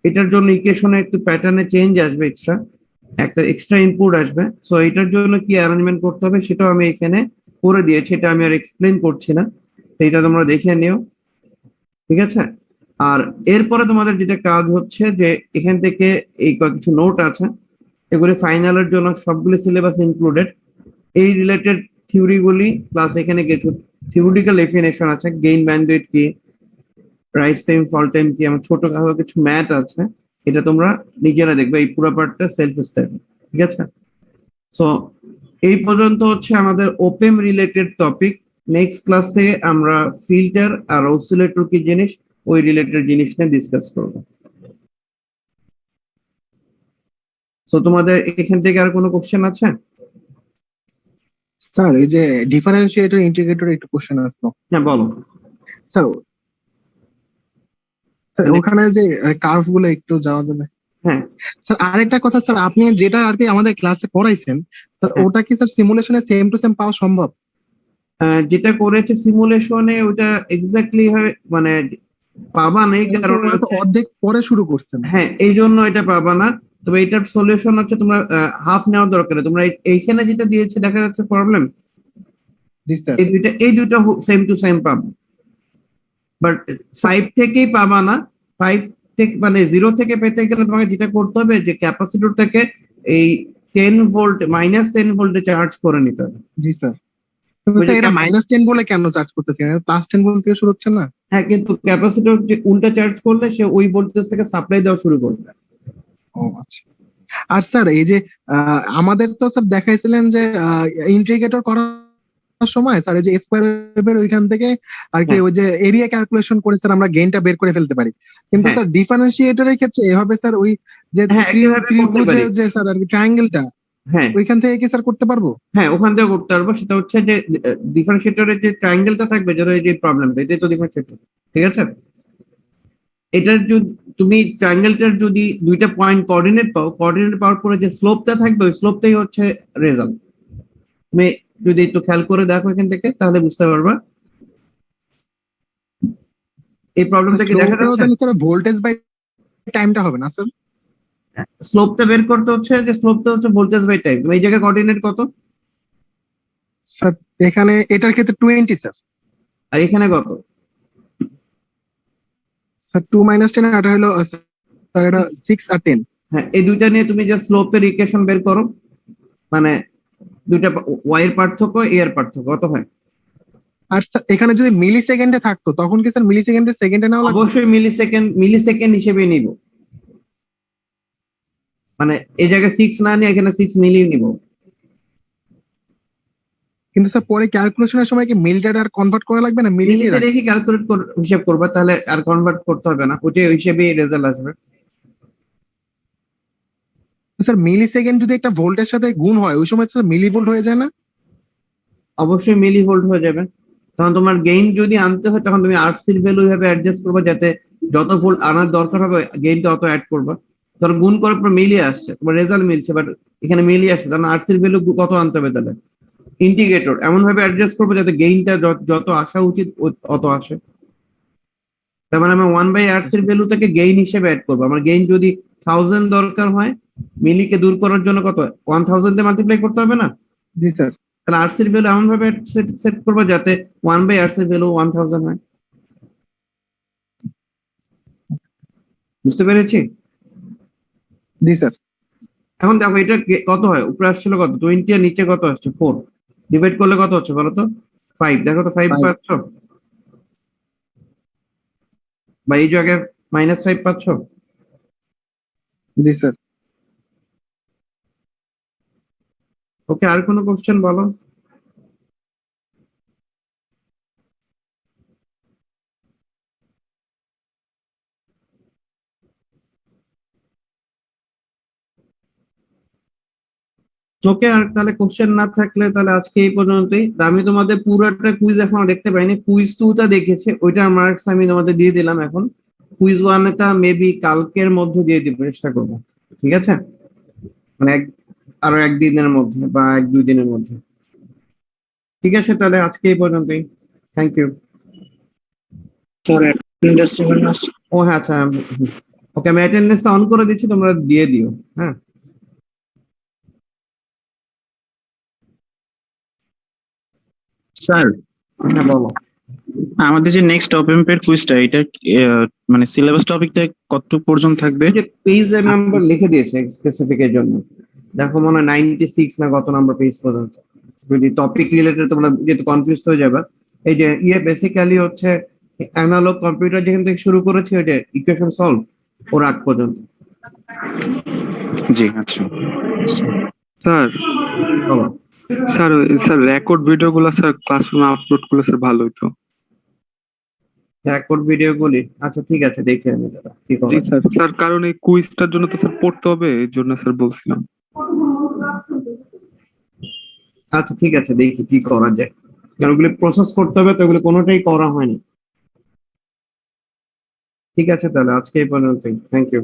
এটার জন্য ইকুয়েশনে একটু প্যাটার্নে চেঞ্জ আসবে, একটা এক্সট্রা ইনপুট আসবে। সো এটার জন্য কি অ্যারেঞ্জমেন্ট করতে হবে সেটাও আমি এখানে করে দিয়েছি, এটা আমি আর এক্সপ্লেন করছি না। সেইটা তোমরা দেখে নিও, ঠিক আছে? আর এরপরে তোমাদের যেটা কাজ হচ্ছে যে এখান থেকে এই কিছু নোট আছে, এগুলি ফাইনালের জন্য সবগুলি সিলেবাস ইনক্লুডেড। এই রিলেটেড থিওরিগুলি প্লাস এখানে কিছু থিওরিটিক্যাল ডেফিনেশন আছে, গেইন ব্যান্ডউইথ কি, রাইস টাইম ফল টাইম কি, আমার ছোটখাটো কিছু ম্যাথ আছে, এটা তোমরা নিজেরা দেখবে। এই পুরো পার্টটা সেলফ স্টাডি, ঠিক আছে? সো এই পর্যন্ত হচ্ছে আমাদের ওপেম রিলেটেড টপিক। নেক্সট ক্লাস থেকে আমরা ফিল্টার আর অসিলেটর কি জিনিস, ওই রিলেটেড জিনিস নিয়ে ডিসকাস করবো। সো তোমাদের এখান থেকে আর কোনো কোশ্চেন আছে? স্যার এই যে ডিফারেন্সিয়েটর ইন্টিগ্রেটর একটু কোশ্চেন আসলো হ্যাঁ বলো। স্যার। স্যার মানে- ওখানে যে কার্ভ গুলো একটু যাওয়া যাবে? হ্যাঁ স্যার আরেকটা কথা স্যার, আপনি যেটা আর কি আমাদের ক্লাসে পড়াইছেন স্যার, হ্যাঁ। ওটা কি স্যার সিমুলেশনে সেম টু সেম পাওয়া সম্ভব? যেটা করেছে সিমুলেশনে ওটা এক্স্যাক্টলি মানে পাবা নেই, কারণ ওটা তো অর্ধেক পরে শুরু করছেন। হ্যাঁ এই জন্য এটা পাবা না। তবে এটার সলিউশন হচ্ছে তোমরা হাফ নেওয়ার দরকার নেই। তোমরা এইখানে যেটা দিয়েছে দেখা যাচ্ছে প্রবলেম, জি স্যার। এই দুইটা সেম টু সেম পাবো, বাট 5 থেকেই পাবা না। 5 থেকে মানে 0 থেকে পেতে গেলে তোমাকে যেটা করতে হবে যে ক্যাপাসিটর থেকে এই 10 ভোল্ট -10 ভোল্টে চার্জ করে নিতে হবে। জি স্যার। স্যার এটা -10 বলে কেন চার্জ করতেছেন? +10 ভোল্ট থেকে শুরু হচ্ছে না? হ্যাঁ, কিন্তু ক্যাপাসিটর যে উল্টা চার্জ করলে সে ওই ভোল্টেজ থেকে সাপ্লাই দেওয়া শুরু করবে। ও আচ্ছা। আর স্যার এই যে আমাদের তো স্যার দেখাইছিলেন যে ইন্টিগ্রেটর করার সময় স্যার এই যে স্কোয়ার ওয়েভের ওইখান থেকে আর কি হ্যাঁ। ওই যে এরিয়া ক্যালকুলেশন করে স্যার আমরা গেইনটা বের করে ফেলতে পারি, কিন্তু হ্যাঁ। স্যার ডিফারেন্সিয়েটরের ক্ষেত্রে এভাবে স্যার ওই যে হ্যাঁ, একইভাবে করতে ত্রিভুজের পারি। যে স্যার আর কি ট্রায়াঙ্গেলটা হ্যাঁ ওইখান থেকে কি স্যার করতে পারবো? হ্যাঁ, ওখান থেকে করতে পারবো। সেটা হচ্ছে যে ডিফারেন্সিয়েটরের যে ট্রায়াঙ্গেলটা থাকবে, যেটা এই যে প্রবলেমটা, এটাই তো ডিফারেন্সিয়েটর, ঠিক আছে? এটার যদি তুমি ট্রায়াঙ্গেলটার যদি দুইটা পয়েন্ট কোঅর্ডিনেট পাও, কোঅর্ডিনেট পাওয়ার পরে যে স্লোপটা থাকবে ওই স্লোপটাই হচ্ছে রেজাল্ট। তুমি যদি একটু খেয়াল করে দেখো এখান থেকে তাহলে বুঝতে পারবা। এই প্রবলেমটা কি দেখা যাচ্ছে? স্যার ভোল্টেজ বাই টাইমটা হবে না স্যার? স্লোপটা বের করতে হচ্ছে যে স্লোপটা হচ্ছে ভোল্টেজ বাই টাইম। এই জায়গায় কোঅর্ডিনেট কত? স্যার এখানে এটার ক্ষেত্রে 20 স্যার। আর এখানে কত? স্যার 2 - 10 আর এটা হলো স্যার এটা 6 আর 10। হ্যাঁ, এই দুইটা নিয়ে তুমি যে স্লোপের ইকুয়েশন বের করো, মানে দুইটা ওয়াই এর পার্থক্য এ এর পার্থক্য কত হয়। আর স্যার এখানে যদি মিলি সেকেন্ডে থাকতো তখন কি স্যার মিলি সেকেন্ডে সেকেন্ডে নেওয়া লাগবে? অবশ্যই মিলি সেকেন্ড হিসেবে নিব, মানে এই জায়গায় 6 না নিয়ে এখানে 6 মিলি নিব। কিন্তু স্যার পরে ক্যালকুলেশনের সময় কি মিলিটা আর কনভার্ট করা লাগবে না মিলি মিলিতে রেখে ক্যালকুলেট হিসাব করবা, তাহলে আর কনভার্ট করতে হবে না, ওইটাই ওই হিসেবে রেজাল্ট আসবে। স্যার মিলি সেকেন্ড যদি একটা ভোল্টের সাথে গুণ হয় ওই সময় স্যার মিলি ভোল্ট হয়ে যায় না? অবশ্যই মিলি ভোল্ট হয়ে যাবে। তখন তোমার গেইন যদি আনতে হয় তখন তুমি আরসির ভ্যালু ভাবে অ্যাডজাস্ট করবে, যাতে যত ভোল্ট আনার দরকার হবে গেইনটা অত অ্যাড করবা। ধর গুণ করার পর মিলিয়ে আসছে, তোমার রেজাল্ট মিলছে, বাট এখানে মিলিয়ে আসছে, তাহলে আরসির ভ্যালু কত আনতে হবে? তাহলে ইন্টিগ্রেটর এমন ভাবে অ্যাডজাস্ট করবো যাতে গেইনটা যত আসা উচিত অত আসে। তার মানে আমি 1/r ভ্যালু থেকে গেইন হিসেবে অ্যাড করবো। আমার গেইন যদি 1000 দরকার হয়, মিলিকে দূর করার জন্য কত 1000 দিয়ে মাল্টিপ্লাই করতে হবে না? জি স্যার। তাহলে আরসির ভ্যালু এমন ভাবে সেট করবো যাতে 1/r ভ্যালু 1000 হয়। বুঝতে পেরেছি? জি স্যার। এখন দেখো এটা কত হয়, উপরে আসছিল কত 20 আর নিচে কত আসছে 4, ডিভাইড করলে কত হচ্ছে বলো তো? 5। দেখো তো 5 Five. পাচ্ছ, বা এই জায়গায় -5 পাচ্ছ। জি স্যার। ওকে, আর কোনো কোশ্চেন বলো। ওকে, আর তাহলে কোশ্চেন না থাকলে তাহলে আজকে এই পর্যন্তই। তা আমি তোমাদের পুরোটা কুইজ এখনো দেখতে পাইনি। কুইজ 2টা দেখেছি, ওইটার মার্কস আমি তোমাদের দিয়ে দিলাম। এখন কুইজ 1টা মেবি কালকের মধ্যে দিয়ে দিব, চেষ্টা করবো, ঠিক আছে? মানে আরো একদিনের মধ্যে বা 1-2 দিনের মধ্যে। ঠিক আছে, তাহলে আজকে এই পর্যন্তই। Thank you. ও হ্যাঁ, আচ্ছা। ওকে, আমি অ্যাটেন্ডেন্সটা অন করে দিচ্ছি, তোমরা দিয়ে দিও। হ্যাঁ স্যার, হ্যাঁ বলো। আমাদের যে নেক্সট ওপেন পেড কুইজটা এটা মানে সিলেবাস টপিকটা কত পর্যন্ত থাকবে? যে পেজ নাম্বার লিখে দিয়েছে স্পেসিফিক এর জন্য, দেখো মনে হয় 96 না কত নাম্বার পেজ পর্যন্ত। যদি টপিক রিলেটেড তোমরা যেহেতু কনফিউজ হয়ে যাবে, এই যে বেসিক্যালি হচ্ছে অ্যানালগ কম্পিউটার যেখান থেকে শুরু করেছে ওই যে ইকুয়েশন সলভ ওর আগ পর্যন্ত। জি আচ্ছা। স্যার বলো। স্যার রেকর্ড ভিডিওগুলো স্যার ক্লাসরুমে আপলোড করলে স্যার ভালো হতো। রেকর্ড ভিডিও গুলি, আচ্ছা ঠিক আছে দেখি আমি দাদা কি জি করা যায়। স্যার কারণ এই কুইজটার জন্য তো স্যার পড়তে হবে, এই জন্য স্যার বলছিলাম। আচ্ছা ঠিক আছে দেখি কি করা যায়, কারণ ওগুলি প্রসেস করতে হবে তো ওগুলো কোনোটাই করা হয়নি। ঠিক আছে তাহলে আজকে এই পর্যন্তই, থ্যাংক ইউ।